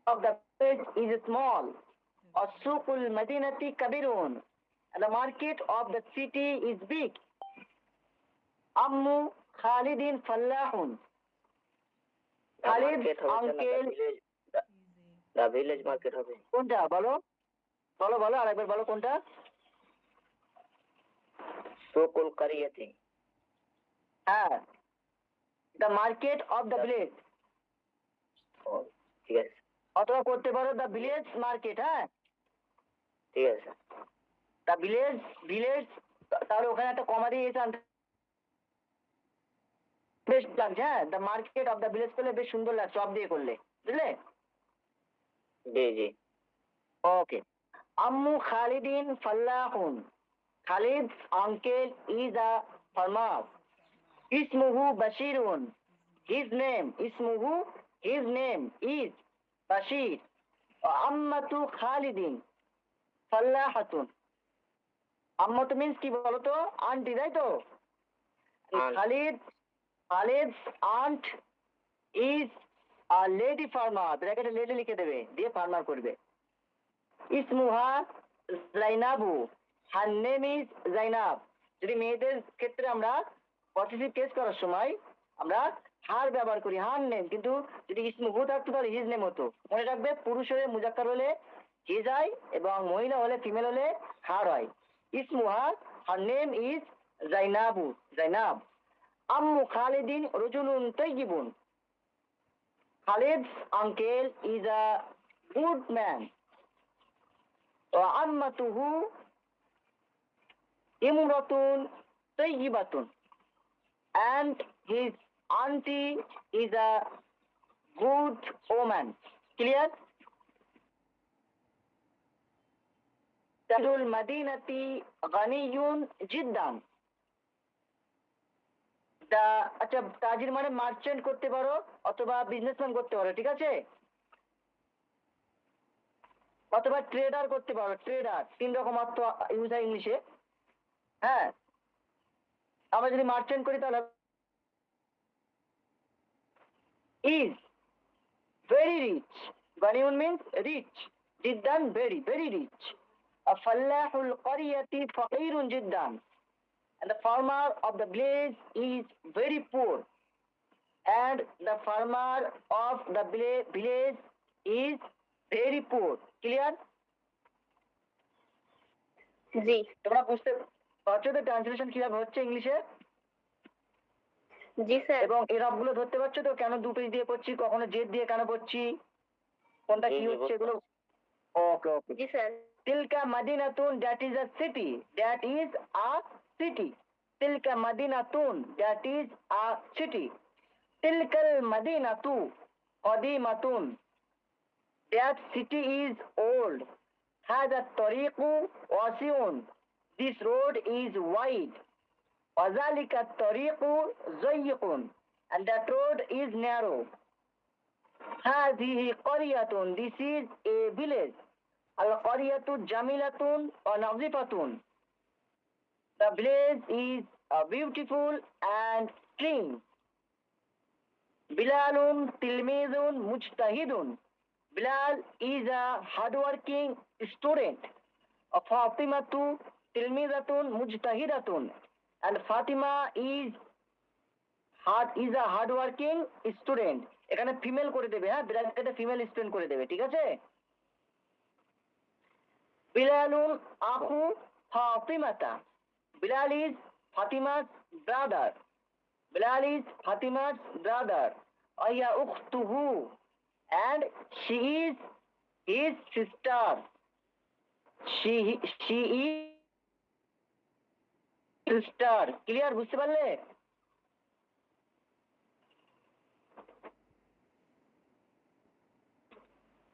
A: of the village is small. Asukul Madinati Kabirun, and the market of the city is big. Ammu Khalidin Fallahun, Khalid's uncle,
C: The village market হবে।
A: কোনটা বলো? বলো বলো, আরেকবার বলো কোনটা?
C: সুকুল কারিয়াতি।
A: হ্যাঁ, the market of the village,
C: ও, ঠিক আছে
A: অথবা করতে পারো the village market। হ্যাঁ,
C: ঠিক আছে।
A: the village, village, তাহলে ওখানে একটা কমা দিয়ে এসে বেশ লাগছে। হ্যাঁ, the market of the village করলে বেশ সুন্দর লাগছে, অফ দিয়ে করলে, বুঝলে?
C: জি জি।
A: ওকে, আম্মু খালিদিন ফাল্লাহুন, খালিদ's uncle is a farmer. ইসমুহু বাশিরুন, his name, ইসমুহু, his name is বাশির। আম্মাতু খালিদিন ফাল্লাহাতুন, আম্মাতু মিন্স কি বলতো? আন্টি, তাই তো?
C: Aunt.
A: Khalid's aunt is a lady farmer, ব্র্যাকেটে লেডি লিখে দেবে, দিয়ে ফার্মার করবে। ইসমুহা জাইনাবু, her name is জাইনাব। যদি মেয়েদের ক্ষেত্রে আমরা পজিটিভ কেস করার সময় আমরা হার ব্যবহার করি, হার নেম, কিন্তু যদি ইসমুহু থাকতো তাহলে হিজ নেম হতো। মনে রাখবে, পুরুষ হলে মুজাক্কার হলে হিজ হয় এবং মহিলা হলে ফিমেল হলে হার হয়। ইসমুহা, her name is জাইনাবু, জাইনাব। আম্মু খালিদিন রজুলুন তাইয়িবুন, Khalid's uncle is a good man. وعمته امرأة طيبة. And his auntie is a good woman. Clear? تاجر المدينة غني جدا. আচ্ছা তাজির মানে মার্চেন্ট করতে পারো অথবা বিজনেসম্যান করতে পারো, ঠিক আছে, অথবা ট্রেডার করতে পারো। ট্রেডার 3 রকম অর্থ ইউজ হয় ইংলিশে। হ্যাঁ, আমরা যদি মার্চেন্ট করি তাহলে is very rich. Ghaniyun means rich. Jiddan very, very rich. فلاح القرية فقير جدا. And the farmer of the village is very poor. And the farmer of the village is very poor. Clear?
B: জি
A: তোমরা বুঝতে পারছো তো ট্রান্সলেশন কিভাবে হচ্ছে ইংলিশে?
B: জি স্যার।
A: এবং এই রবগুলো ধরতে পারছো তো, কেন 2 পেজ দিয়ে পড়ছি, কখনো জেড দিয়ে কেন পড়ছি, কোনটা কি হচ্ছে এগুলো? Okay okay.
B: জি স্যার।
A: তিলকা মাদিনাতুন, that is a city. That is a city. তিলকা মাদিনাতুন, দ্যাট ইজ আ সিটি। তিলকাল মাদিনাতু قديمة. That city is old. هذا الطريق واسع. This road is wide. وذلك الطريق ضيق. And that road is narrow. هذه قرية. This is a village. القرية جميلة ونظيفة. The village is beautiful and clean. بلال تلميذ مجتهد. Bilal is a hardworking student. فاطمة تلميذة مجتهدة. And Fatima is a hardworking student. এখানে female করে দেবে, হ্যাঁ, ব্র্যাকেটে female student করে দেবে, ঠিক আছে। বিলালুন আখু ফাতিমাতা. Bilal is Fatima's brother. Bilal is Fatima's brother. Aya ukhtuhu. And she is his sister. She is sister. Clear? বুঝতে পারলে?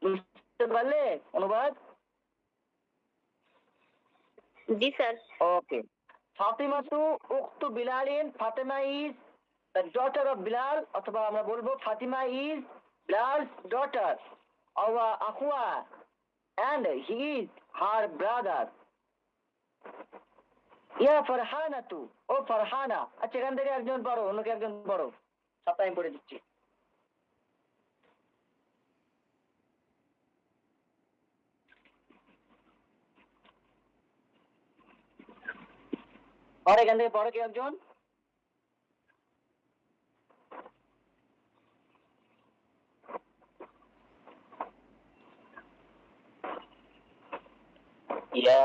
A: বুঝতে পারলে অনুবাদ?
B: জি স্যার।
A: Okay. ফাতিমাতু উখতু বিলালিন. Fatima is the daughter of Bilal, অথবা আমরা বলবো Fatima is Bilal's daughter. Our akhwa, and he is her brother. ইয়া ফারহানাতু, ও ফারহানা। আচ্ছা এখান থেকে একজন পড়ো, অন্যকে একজন পড়ো, সবটা আমি পড়ে দিচ্ছি। আর এখান থেকে পড়ো কি একজন?
C: يا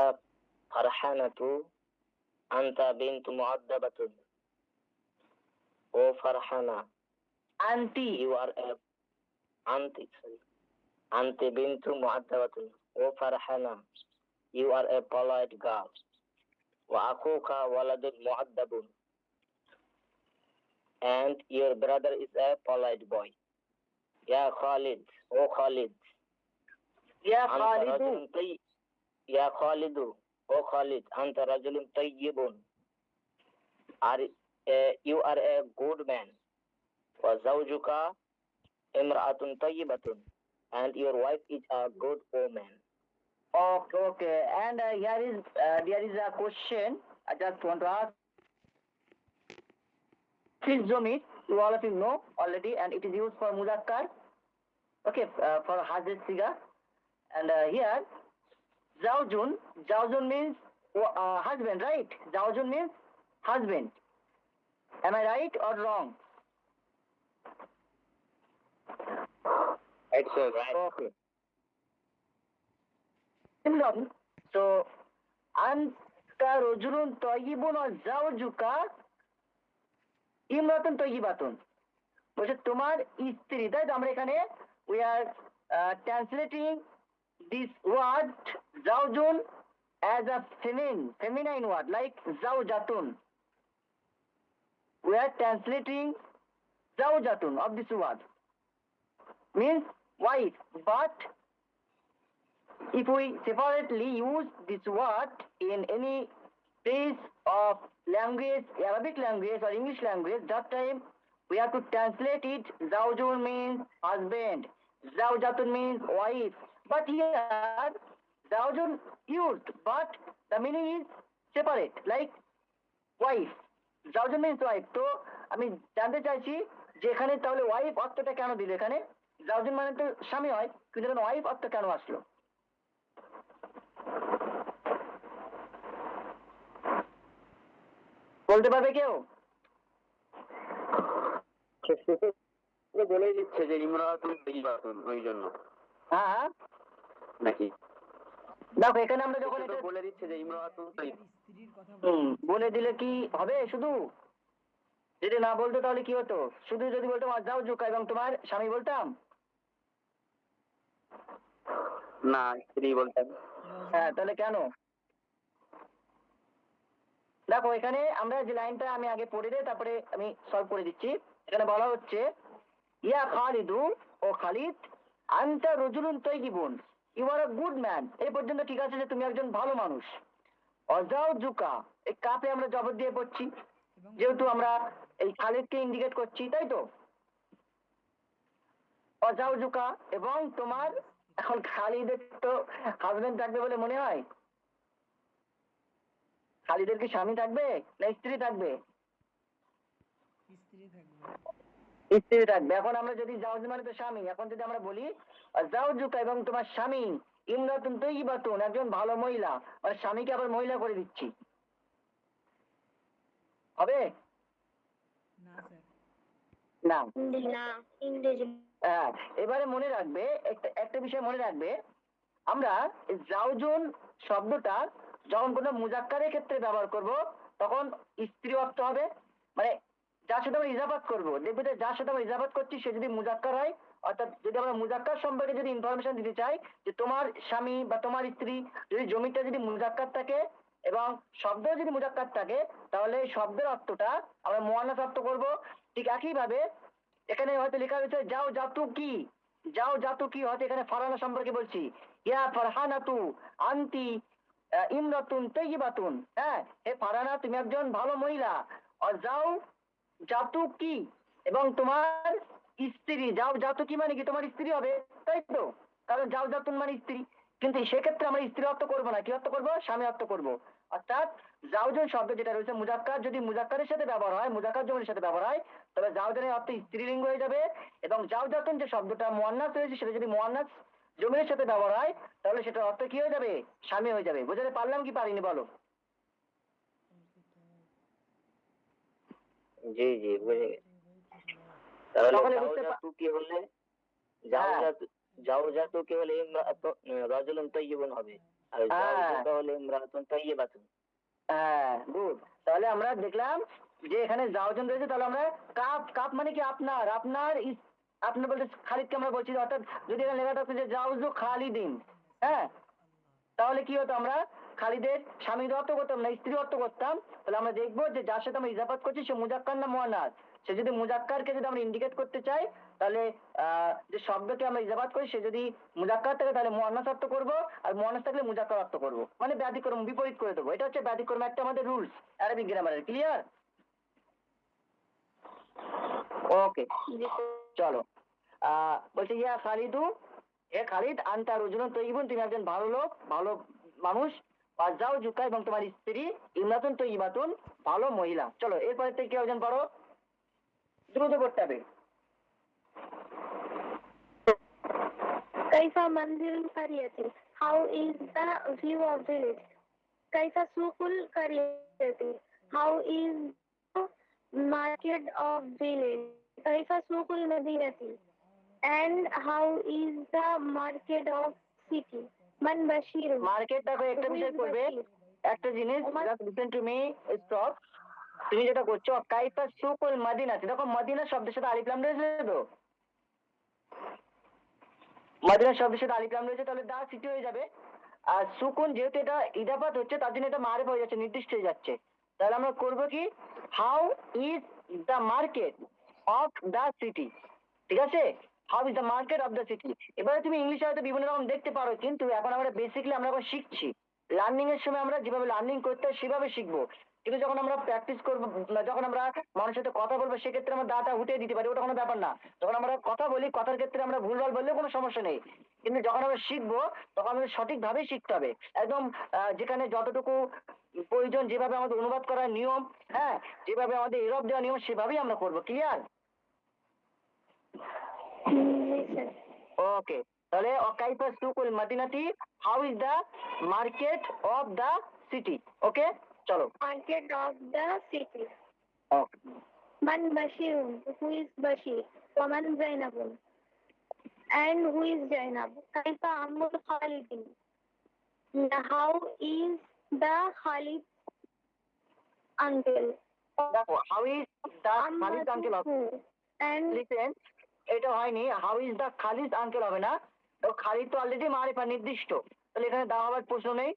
C: فرحانة أنت بنت مؤدبة. Oh Farhana,
A: aunty.
C: you are a auntie. Auntie bintu mu'addabatun. Oh Farhana, you are a polite girl. Wa akuka waladun mu'addabun. And your brother is a polite boy. Ya Khalid, oh Khalid.
A: Yeah
C: Anta
A: খালিদু।
C: rajulun Ya Khalidu, oh Khalid, anta rajulun tayyibun. You are a good man. Wa zawjuka imra'atun tayyibatun. And your wife is a good woman.
A: Okay, okay. And there is a question I just want to ask. Fizomit, you all of you know already, and it is used for muzakkar. Okay, for hazir siga. And here, Zawjun means husband, right? Zawjun means husband. Am I right or wrong?
C: It's right.
A: Okay. So, anta rajulun tayyibun wa zawjuka imratun tayyibatun. বলছে তোমার স্ত্রী, তাই তো? আমরা এখানে we are translating this word জাওজুন as a feminine word like zawjatun. We are translating zawjatun of this word means wife, but if we separately use this word in any piece of language, Arabic language or English language, that time we have to translate it. Zawjun means husband, zawjatun means wife, but here zawjun used, but the meaning is separate, like wife. zawjun means wife. তো আমি জানতে চাইছি যে এখানে তাহলে wife অর্থটা কেন দিল? এখানে zawjun মানে তো স্বামী হয়, কিন্তু এখানে ওয়াইফ অর্থ কেন আসলো? বলতে পারবে কেউ?
C: বলে দিচ্ছে যে ইমরাতুন তৈয়িবাতুন, ওই জন্য
A: হ্যাঁ হ্যাঁ,
C: নাকি?
A: দেখো এখানে আমরা যখন এটা
C: বলে দিচ্ছে যে ইমরাতুন তৈয়িব।
E: এবার স্ত্রীর কথা বলছে।
A: বলে দিলে কি হবে? শুধু যদি না বলতো তাহলে কি হতো? শুধু যদি বলতাম আজাউজুকা এবং তোমার স্বামী বলতাম,
C: না, স্ত্রী বলতেন।
A: হ্যাঁ, তাহলে কেন? দেখো এখানে আমরা যে লাইনটা আমি আগে পড়ে দিই, তারপরে আমি সলভ করে দিচ্ছি। এখানে বলা হচ্ছে ইয়া খালিদু, ও খালিদ, আনতা রজুলুন তাইয়িবুন, you are a good man. এই পর্যন্ত ঠিক আছে যে তুমি একজন ভালো মানুষ। অজাউজুকা, এই কাপে আমরা জবর দিয়ে পড়ছি,
E: এবং
A: যেহেতু আমরা এই খালিদকে ইন্ডিকেট করছি, তাই তো? অজাউজুকা এবং তোমার, এখন খালিদের তো হাজবেন্ড থাকবে বলে মনে হয়? খালিদের কি স্বামী থাকবে না স্ত্রী থাকবে?
E: স্ত্রী থাকবে।
A: স্ত্রী থাকবে। এখন আমরা যদি জাউজ মানে তো স্বামী, এখন যদি আমরা বলি জাউজুকা এবং তোমার স্বামী ইমরাতুন তাইয়িবাতুন, একজন ভালো মহিলা, মানে স্বামীকে আবার মহিলা করে দিচ্ছি, হবে?
E: না স্যার।
A: না।
B: না, ইংরেজি।
A: হ্যাঁ, এবারে মনে রাখবে একটা বিষয় মনে রাখবে, আমরা জাউজুন শব্দটা যখন কোনো মুজাক্কারের ক্ষেত্রে ব্যবহার করব তখন স্ত্রী অর্থ হবে। মানে যার সাথে আমরা ইজাফাত করব, দেখবে যে যার সাথে আমরা ইজাফাত করছি সে যদি মুজাক্কার হয়, অর্থাৎ যদি আমরা মুজাক্কার সম্পর্কে যদি ইনফরমেশন দিতে চাই যে তোমার স্বামী বা তোমার স্ত্রী, যদি জমিটা যদি মুজাক্কার থাকে এবং শব্দ যদি মুজাক্কার থাকে, তাহলে শব্দের অর্থটা আমরা মুয়ান্নাস অর্থ করব। ঠিক একইভাবে এখানে হয়তো লেখা রয়েছে যাও জাতু কি, যাও জাতু কি, হয়তো এখানে ফারহানা সম্পর্কে বলছি, ইয়া ফারহানাতু আনতি ইমরাতুন তাইয়িবাতুন। হ্যাঁ, হে ফারহানা তুমি একজন ভালো মহিলা। আর যাও জাতু কি এবং তোমার স্ত্রী, যাও জাতু কি মানে কি তোমার স্ত্রী হবে, তাই তো? কারণ যাও জাতুন মানে স্ত্রী, কিন্তু সেক্ষেত্রে আমরা স্ত্রী অর্থ করবো না, কি অর্থ করবো? স্বামী অর্থ করবো। অর্থাৎ জাউজন শব্দ যেটা রয়েছে মুজাক্কার, যদি মুজাক্কারের সাথে ব্যবহার হয়, মুজাক্কার জমির সাথে ব্যবহার হয়, তবে জাউজনের অর্থ স্ত্রীলিঙ্গ হয়ে যাবে। এবং জাউজাতুন যে শব্দটা মুয়ান্নাস রয়েছে, সেটা যদি মুয়ান্নাস জমির সাথে ব্যবহার হয়, তাহলে সেটার অর্থ কি হয়ে যাবে? স্বামী হয়ে যাবে। বুঝতে পারলাম কি পারিনি বলো?
C: জি জি, বুঝে গেছি। তাহলে
A: সকলে বুঝতে
C: জাওজাতু কি হলে,
A: হ্যাঁ।
C: জাওজাতু কি হলে রাজুলুন তাইয়িবুন হবে, আর
A: হ্যাঁ।
C: জাওজাতু হলে ইমরাতুন তাইয়িবাতুন।
A: হ্যাঁ, গুড। তাহলে আমরা দেখলাম যে এখানে জাওজন রয়েছে, তাহলে আমরা কাপ, কাপ মানে কি আপনার, আপনার বলতে খালিদকে আমরা বলছি, অর্থাৎ যদি এখানে লেখা থাকতো যে জাউজু খালিদিন, হ্যাঁ, তাহলে কি হতো? আমরা খালিদের স্বামীর অর্থ করতাম না, স্ত্রী অর্থ করতাম। তাহলে আমরা দেখবো যে যার সাথে আমরা ইজাফাত করছি সে মুজাক্কার না মুয়ান্নাস। সে যদি মুজাক্কারকে যদি আমরা ইন্ডিকেট করতে চাই, তাহলে যে শব্দকে আমরা ইজাফাত করি সে যদি মুজাক্কার থাকে তাহলে মুয়ান্নাস অর্থ করব, আর মুয়ান্নাস থাকলে মুজাক্কার অর্থ করব, মানে ব্যতিক্রম, বিপরীত করে দেবো। এটা হচ্ছে ব্যতিক্রম, একটা আমাদের রুলস আরবিক গ্রামারের। ক্লিয়ার? ওকে, চলো। বলছে ইয়া খালিদু, হে খালিদ, আনতা রজুলুন তাইয়িবুন, তুমি একজন ভালো লোক, ভালো মানুষ। আর যাও জুকা এবং তোমার স্ত্রী ইমরাতুন তাইয়িবাতুন, ভালো মহিলা। চলো এরপরে থেকে কি অর্জন করো, দ্রুত করতে হবে।
D: كيف منزل القرية? How is the view of village? كيف سوق القرية? How is the market of village? كيف سوق المدينة? And how is the market of city? من بشير?
A: Market, দেখো একটা
D: Who
A: বিষয়
D: is
A: করবে,
D: Bashir?
A: একটা জিনিস, just listen to me, stop. তুমি যেটা করছো কাইফা সুকুল মাদিনা, দেখো মদিনা শব্দের সাথে আলিফ লাম রয়েছে তো, মদিনা শব্দের সাথে আলিফ লাম রয়েছে, তাহলে দা সিটি হয়ে যাবে। আর সুকুন যেহেতু এটা ইজাফাত হচ্ছে তার জন্য এটা মারিফ হয়ে যাচ্ছে, নির্দিষ্ট হয়ে যাচ্ছে। তাহলে আমরা করব কি, how is the market of the city, ঠিক আছে, how is the market of the city. এবারে তুমি ইংলিশে হয়তো বিভিন্ন রকম দেখতে পারো, কিন্তু এখন আমরা বেসিক্যালি আমরা এখন শিখছি, লার্নিং এর সময় আমরা যেভাবে লার্নিং করতে হয় সেভাবে শিখবো। কিন্তু যখন আমরা প্র্যাকটিস করবো, যখন আমরা মানুষের সাথে কথা বলবো, সেক্ষেত্রে আমরা দাটা উঠিয়ে দিতে পারি, ওটা কোনো ব্যাপার না। যখন আমরা কথা বলি, কথার ক্ষেত্রে আমরা ভুলভাল বললেও কোনো সমস্যা নেই, কিন্তু যখন আমরা শিখবো তখন আমাদের সঠিকভাবেই শিখতে হবে, একদম যেখানে যতটুকু প্রয়োজন, যেভাবে আমাদের অনুবাদ করার নিয়ম, হ্যাঁ, যেভাবে আমাদের ইরব দেওয়ার নিয়ম, সেভাবেই আমরা করবো। ক্লিয়ার?
D: জি স্যার।
A: ওকে, তাহলে কাইফা সুকুল মাদিনাতি, how is the market of the city. Okay, চলো।
D: Market of the city.
A: Okay,
D: Man Bashir, who is Bashir? Waman Zainabun. And who is Zainab? Kaifa Ammul Khalidin. How is the Khalid uncle?
A: দেখো how is the Khalid uncle of,
D: Who? And
A: listen, এটা হয়নি, how is the Khalid uncle হবে না, তো খালিদ তো already মারিফা নির্দিষ্ট, তাহলে এখানে দেওয়া হওয়ার প্রশ্ন নেই।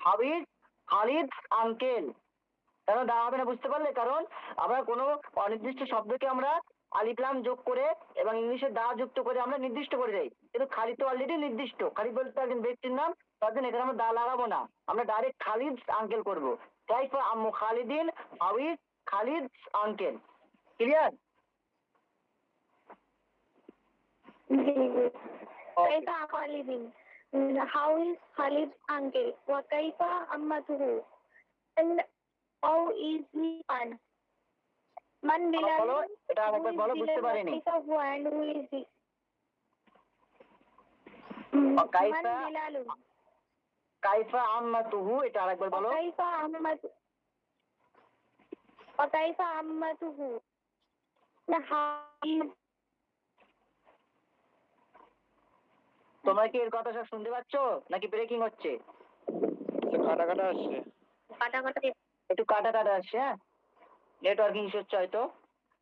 A: হাউ ইজ খালিদ আঙ্কেল কেন দেওয়া হবে না বুঝতে পারলে? কারণ আমরা কোনো অনির্দিষ্ট শব্দকে আমরা আলিফ লাম যোগ করে এবং ইংলিশে দা যুক্ত করে আমরা নির্দিষ্ট করে দেই, কিন্তু খালিদ তো অলরেডি নির্দিষ্ট, খালিদ বলতে একজন ব্যক্তির নাম, তার জন্য এখানে আমরা দা লাগাবো না, আমরা ডাইরেক্ট খালিদ আঙ্কেল করবো। কাইফা আম্মু খালিদিন, how is Khalid uncle. Clear?
D: Kaifa Khalidin. How is Khalid uncle? Wa Kaifa Ammatuhu. And how is he son? Man Bilal.
A: বলো, এটা আরেকবার বলো, বুঝতে পারিনি।
D: Kaifa who and who is he? Man
A: কাইফা
D: Bilal.
A: কাইফা আম্মাতুহু, এটা আরেকবার বলো।
D: Kaifa Ammatu. Wa Kaifa Ammatuhu. How is
A: তোমরা কি এর কথা সব শুনতে পাচ্ছ নাকি ব্রেকিং হচ্ছে?
C: কাটা কাটা আসছে।
B: কাটাকাটি।
A: একটু কাটা কাটা আসছে, হ্যাঁ, নেটওয়ার্কিং ইস্যু হচ্ছে হয়তো।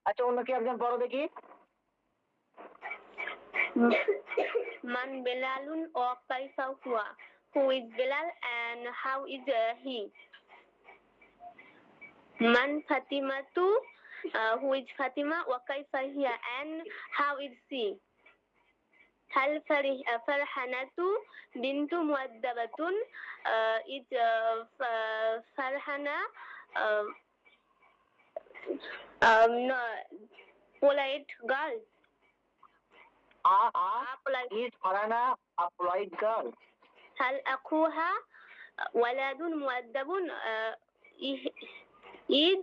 A: আচ্ছা, অন্য কি একজন বড় দেখি।
B: Man Belalun or Kaifa Huwa? Who is Bilal and how is he? Man Fatimatu, who is Fatima, wa Kaifa hiya and how is she? Hal Farhanatu bintu Muaddabatun, is Farhana no, polite girl. Polite.
A: Is Farhana a polite girl?
B: هل أخوها ولد مؤدب is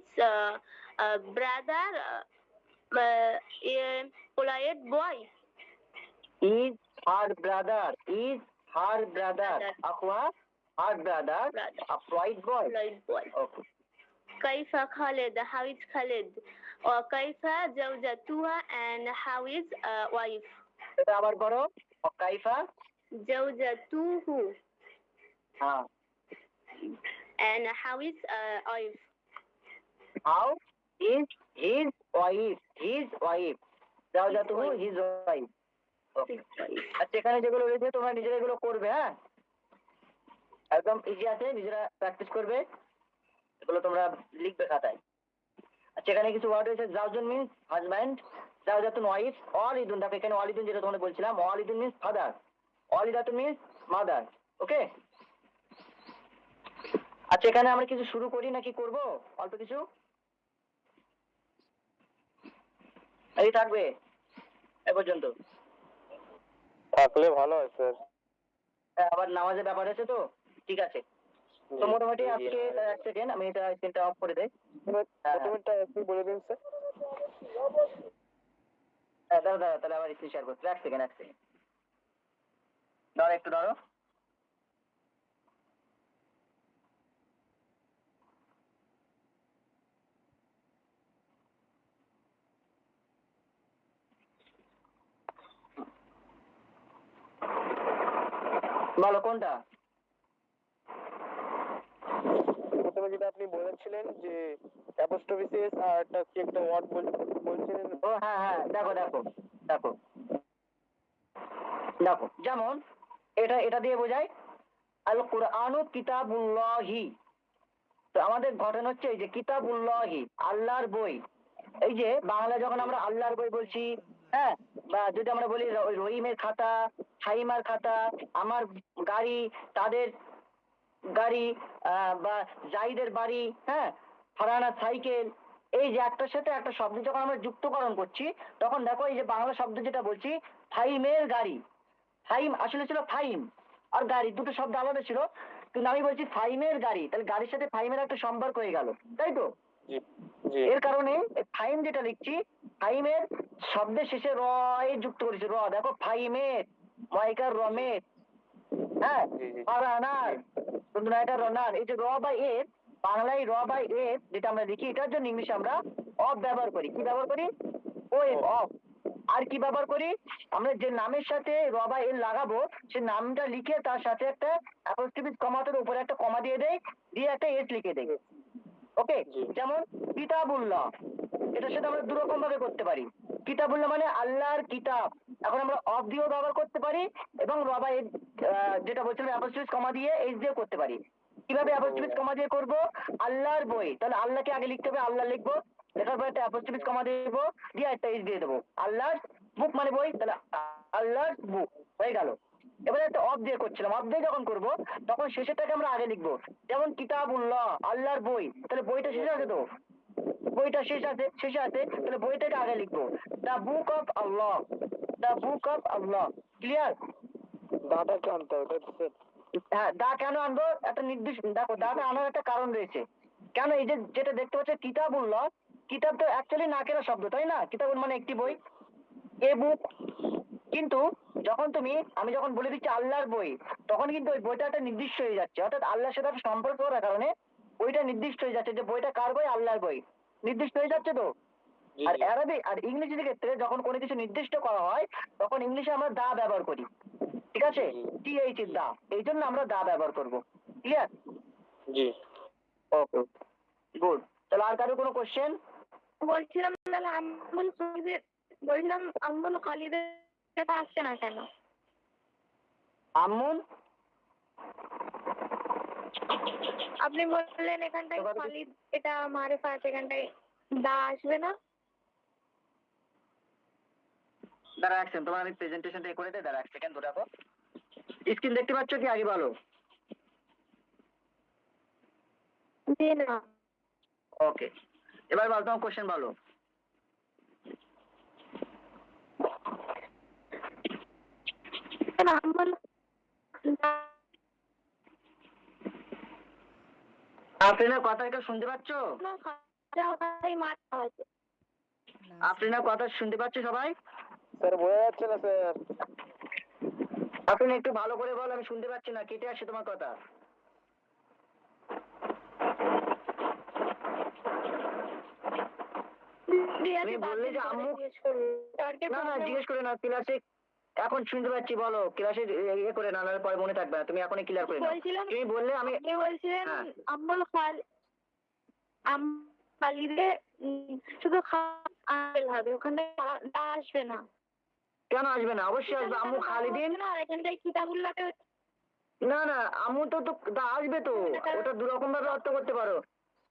B: brother polite boy.
A: Is her brother Akhwa, her brother a polite boy?
B: Polite boy.
A: Okay.
B: كيف خالد? How is Khalid? وكيف زوجتها and how is wife?
A: এটা আবার করো, কাইফা
B: زوجته
A: হ্যাঁ,
B: and how is wife?
A: how is his wife জাওজাতুহু, his wife. Okay. আচ্ছা, এখানে যেগুলো রয়েছে তোমরা নিজেরা এগুলো করবে, হ্যাঁ, একদম ইজি আছে, নিজেরা প্র্যাকটিস করবে, এগুলো তোমরা লিখবে খাতায়। আচ্ছা, এখানে কিছু ওয়ার্ড রয়েছে, জাওজুন মিন্স হাজব্যান্ড, জাওজাতুন ওয়াইফ, ওয়ালিদুন, দেখো এখানে ওয়ালিদুন যেটা তোমাদের বলছিলাম, ওয়ালিদুন মিন্স ফাদার, ওয়ালিদাতুন মিন্স মাদার। ওকে, আচ্ছা, এখানে আমরা কিছু শুরু করি নাকি করব অল্প কিছু? এই থাকবে এ পর্যন্ত?
C: থাকলে ভালো হয় স্যার।
A: আবার নামাজের ব্যাপার আছে তো, ঠিক আছে। তো মোটামুটি আজকে এক সেকেন্ড আমি এটা স্ক্রিনটা অফ করে দেই।
C: প্রথমেরটা একটু বলে দিন স্যার।
A: দাঁড়া তাহলে আবার স্ক্রিন শেয়ার করছি, এক সেকেন্ড ধরো, একটু ধরো। বলো কোনটা?
C: প্রথমে
F: যেটা আপনি বলেছিলেন যে অ্যাপোস্ট্রোফিস আর একটা কি একটা ওয়ার্ড বলছিলেন।
A: ও হ্যাঁ হ্যাঁ, দেখো দেখো দেখো দেখো, যেমন এটা এটা দিয়ে বোঝায় আল কুরআনু কিতাবুল্লাহি। তো আমাদের ঘটনা হচ্ছে এই যে কিতাবুল্লাহি, আল্লাহর বই। এই যে বাংলা যখন আমরা আল্লাহর বই বলছি, হ্যাঁ, বা যদি আমরা বলি রহিমের খাতা, হাইমার খাতা, আমার গাড়ি, তাদের গাড়ি, বা জাইদের বাড়ি, হ্যাঁ, ফারহানার সাইকেল, এই যে একটার সাথে একটা শব্দ যখন আমরা যুক্তকরণ করছি, তখন দেখো এই যে বাংলা শব্দ যেটা বলছি ফাইমের গাড়ি, ফাইম আসলে ছিল ফাইম আর গাড়ি, দুটো শব্দ আলাদা ছিল, কিন্তু আমি বলছি ফাইমের গাড়ি, তাহলে গাড়ির সাথে ফাইমের একটা সম্পর্ক হয়ে গেল, তাই তো? এর কারণে ফাইম যেটা লিখছি, ফাইমের শব্দের শেষে র এ যুক্ত করেছি, র, দেখো ফাইমের, ময়কার রমের, হ্যাঁ, ফারহানার, এটা রনার, এই যে র বাই এর, বাংলায় র বাই এর যেটা আমরা লিখি, এটার জন্য ইংলিশে আমরা অফ ব্যবহার করি। কি ব্যবহার করি? ও এফ, অফ। আর কি ব্যবহার করি? আমরা যে নামের সাথে র বা এর লাগাবো, সে নামটা লিখে তার সাথে একটা অ্যাপোস্ট্রোফিস কমাতে উপরে একটা কমা দিয়ে দেই, দিয়ে একটা এস লিখে দেই। ওকে, যেমন কিতাবুল্লাহ, এটার সাথে আমরা দুরকম ভাবে করতে পারি। কিতাবুল্লাহ মানে আল্লাহর কিতাব, এখন আমরা অফ দিয়েও ব্যবহার করতে পারি এবং র বা এর যেটা বলছিলাম অ্যাপোস্ট্রোফিস কমা দিয়ে এস দিয়েও করতে পারি। কিভাবে অ্যাপোস্ট্রোফিস কমা দিয়ে করবো? আল্লাহর বই, তাহলে আল্লাহকে আগে লিখতে হবে, আল্লাহ লিখবো, লেখার পর একটা অ্যাপোস্ট্রোফিস কমা দিব, দিয়ে একটা এস দিয়ে দেবো। আল্লাহর বুক মানে বই, তাহলে আল্লাহর বুক হয়ে গেল। এবারে একটা অফ দিয়ে করছিলাম, অফ দিয়ে যখন করবো তখন শেষেরটাকে আমরা আগে লিখবো, যেমন কিতাবুল্লাহ, আল্লাহর বই, তাহলে বইটা শেষে আছে তো, বইটা শেষে আছে, তাহলে বইটাকে আগে লিখবো, the book of Allah, the book of Allah. Clear?
F: দাটাকে আনতে হবে।
A: হ্যাঁ, দা কেন আনবো? একটা নির্দিষ্ট, দেখো দাটা আনার একটা কারণ রয়েছে। কেন? এই যে যেটা দেখতে পাচ্ছ কিতাবুল্লাহ, কিতাব তো অ্যাকচুয়ালি নাকেরা শব্দ, তাই না? কিতাবুল মানে একটি বই, এ বুক। কিন্তু যখন আমি যখন বলে দিচ্ছি আল্লাহর বই, তখন কিন্তু ওই বইটা একটা নির্দিষ্ট হয়ে যাচ্ছে, অর্থাৎ আল্লাহর সাথে একটা সম্পর্ক করার কারণে বইটা নির্দিষ্ট হয়ে যাচ্ছে যে বইটা কার বই? আল্লাহর বই, নির্দিষ্ট হয়ে যাচ্ছে তো। আর অ্যারাবিক আর ইংরেজির ক্ষেত্রে যখন কোনো কিছু নির্দিষ্ট করা হয়, তখন ইংলিশে আমরা দা ব্যবহার করি, ঠিক আছে? টিএইচ দা, এই জন্য আমরা দা ব্যবহার করব। ক্লিয়ার?
F: জি।
A: ওকে, গুড। তাহলে আর কারো কোনো কোশ্চেন?
D: বলছিলাম তাহলে আম্মুল খালিদের, বললাম আম্মুল খালিদের এটা আসছে না কেন?
A: আমুন,
D: আপনি বললেন এখানটায় খালিদ এটা মারেফা আছে, এখানটায় দা আসবে না?
A: দাঁড়া এক সেকেন্ড, তোমার আমি প্রেজেন্টেশনটা করে দেয়, দাঁড়া এক সেকেন্ড ধরে রাখো। স্ক্রিন দেখতে পাচ্ছ কি আগে বলো?
D: জি না।
A: ওকে, এবার বলো তোমার কোশ্চেন বলো।
D: আম্মুল
A: আফরিনার কথা কেউ শুনতে পাচ্ছ?
D: মারতে হয়েছে।
A: আফরিনার কথা শুনতে পাচ্ছ সবাই?
F: স্যার বোঝা যাচ্ছে না স্যার।
A: আফরিনা একটু ভালো করে বল, আমি শুনতে পাচ্ছি না, কেটে আসছে তোমার কথা। তুমি বললে যে আম্মু, না না জিজ্ঞেস করে না, ক্লাসে এখন শুনতে পাচ্ছি, বলো ক্লাসে ইয়ে করে না, নাহলে পরে মনে থাকবে না, তুমি এখনই ক্লিয়ার করে নাও। তুমি বললে আমি
D: বলছিলেন
A: হ্যাঁ।
D: আম্মুল খালিদে শুধু খাল হবে, ওখানে দা আসবে না।
A: কেন আসবে না? অবশ্যই আসবে, আম্মু খালিদিন।
D: আর এখানটায় কিতাবুল্লাহতে
A: না না, আম্মু তো দা আসবে তো, ওটা দু রকম ভাবে অর্থ করতে পারো।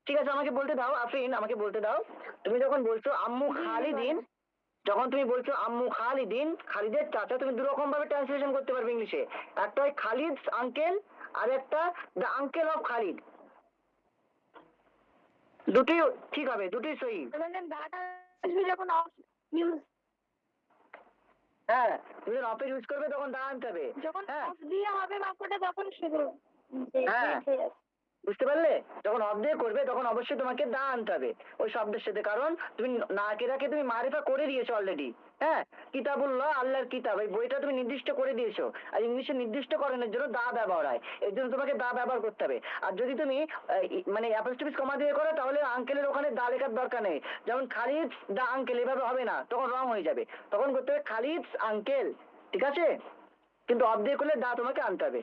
A: ঠিক আছে, আমাকে বলতে দাও আফরিন, আমাকে বলতে দাও। তুমি যখন বলছো আম্মু খালিদিন, যখন তুমি বলছো আম্মু খালিদিন, খালিদের চাচা, তুমি দু রকম ভাবে ট্রান্সলেশন করতে পারবে ইংলিশে। একটা হয় খালিদ আঙ্কেল, আর একটা দ্য আঙ্কেল অফ খালিদ। দুটোই ঠিক হবে, দুটোই সহি।
D: দাটা আসবে যখন ইউজ,
A: হ্যাঁ, তুমি যখন অফে ইউজ করবে তখন দা আনতে হবে।
D: যখন
A: হ্যাঁ
D: অফ দিয়ে হবে বাক্যটা তখন শুধু
A: হ্যাঁ, বুঝতে পারলে? যখন অফ দিয়ে করবে তখন অবশ্যই তোমাকে দা আনতে হবে ওই শব্দের সাথে, কারণ তুমি নাকেরাকে তুমি মারিফা করে দিয়েছো অলরেডি। হ্যাঁ, কিতাবুল্লাহ, আল্লাহর কিতাব, এই বইটা তুমি নির্দিষ্ট করে দিয়েছো, আর ইংলিশে নির্দিষ্টকরণের জন্য দা ব্যবহার হয়, এর জন্য তোমাকে দা ব্যবহার করতে হবে। আর যদি তুমি মানে অ্যাপোস্ট্রোফিস কমা দিয়ে করো, তাহলে আঙ্কেলের ওখানে দা লেখার দরকার নেই, যেমন খালিদ দা আঙ্কেল, এভাবে হবে না, তখন রং হয়ে যাবে। তখন করতে হবে খালিদ আঙ্কেল, ঠিক আছে? কিন্তু অফ দিয়ে করলে দা তোমাকে আনতে হবে।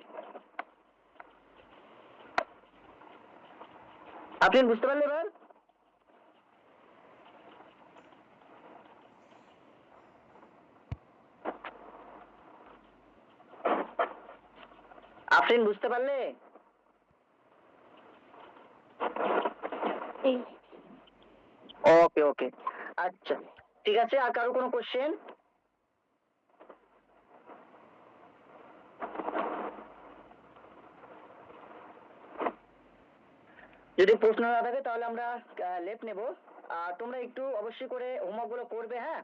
A: আপনি বুঝতে পারলে এবার? আফরিন বুঝতে পারলে? ওকে ওকে, আচ্ছা ঠিক আছে। আর কারো কোনো কোশ্চেন? যদি প্রশ্ন না থাকে তাহলে আমরা লেফট নেব। আর তোমরা একটু অবশ্যই করে হোমওয়ার্ক গুলো করবে, হ্যাঁ?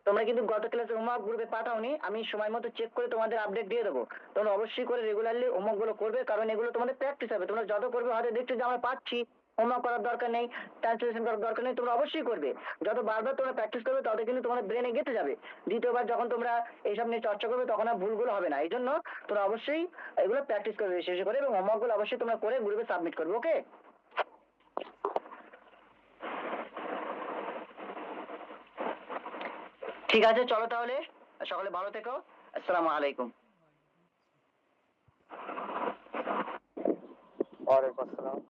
A: তোমরা কিন্তু গত ক্লাসে হোমওয়ার্ক গ্রুপে পাঠাওনি, আমি সময় মতো চেক করে তোমাদের আপডেট দিয়ে দেবো। তোমরা অবশ্যই করে রেগুলারলি হোমওয়ার্ক গুলো করবে, কারণ এগুলো তোমাদের প্র্যাকটিস হবে। তোমরা যত করবে হয়তো দেখছো যে আমরা পাচ্ছি, হোমওয়ার্ক করার দরকার নেই, ট্রান্সলেশন করার দরকার নেই। তোমরা অবশ্যই করবে, যত বারবার তোমরা প্র্যাকটিস করবে তত কিন্তু তোমাদের ব্রেনে গেঁথে যাবে। দ্বিতীয়বার যখন তোমরা এইসব নিয়ে চর্চা করবে তখন আর ভুলগুলো হবে না। এই জন্য তোমরা অবশ্যই এগুলো প্র্যাকটিস করবে বেশি বেশি করে, এবং হোমওয়ার্ক গুলো অবশ্যই তোমরা করে গ্রুপে সাবমিট করবে। ওকে, ঠিক আছে, চলো তাহলে, সকালে ভালো থেকো। আসসালামু আলাইকুম।
F: ওয়ালাইকুম আসসালাম।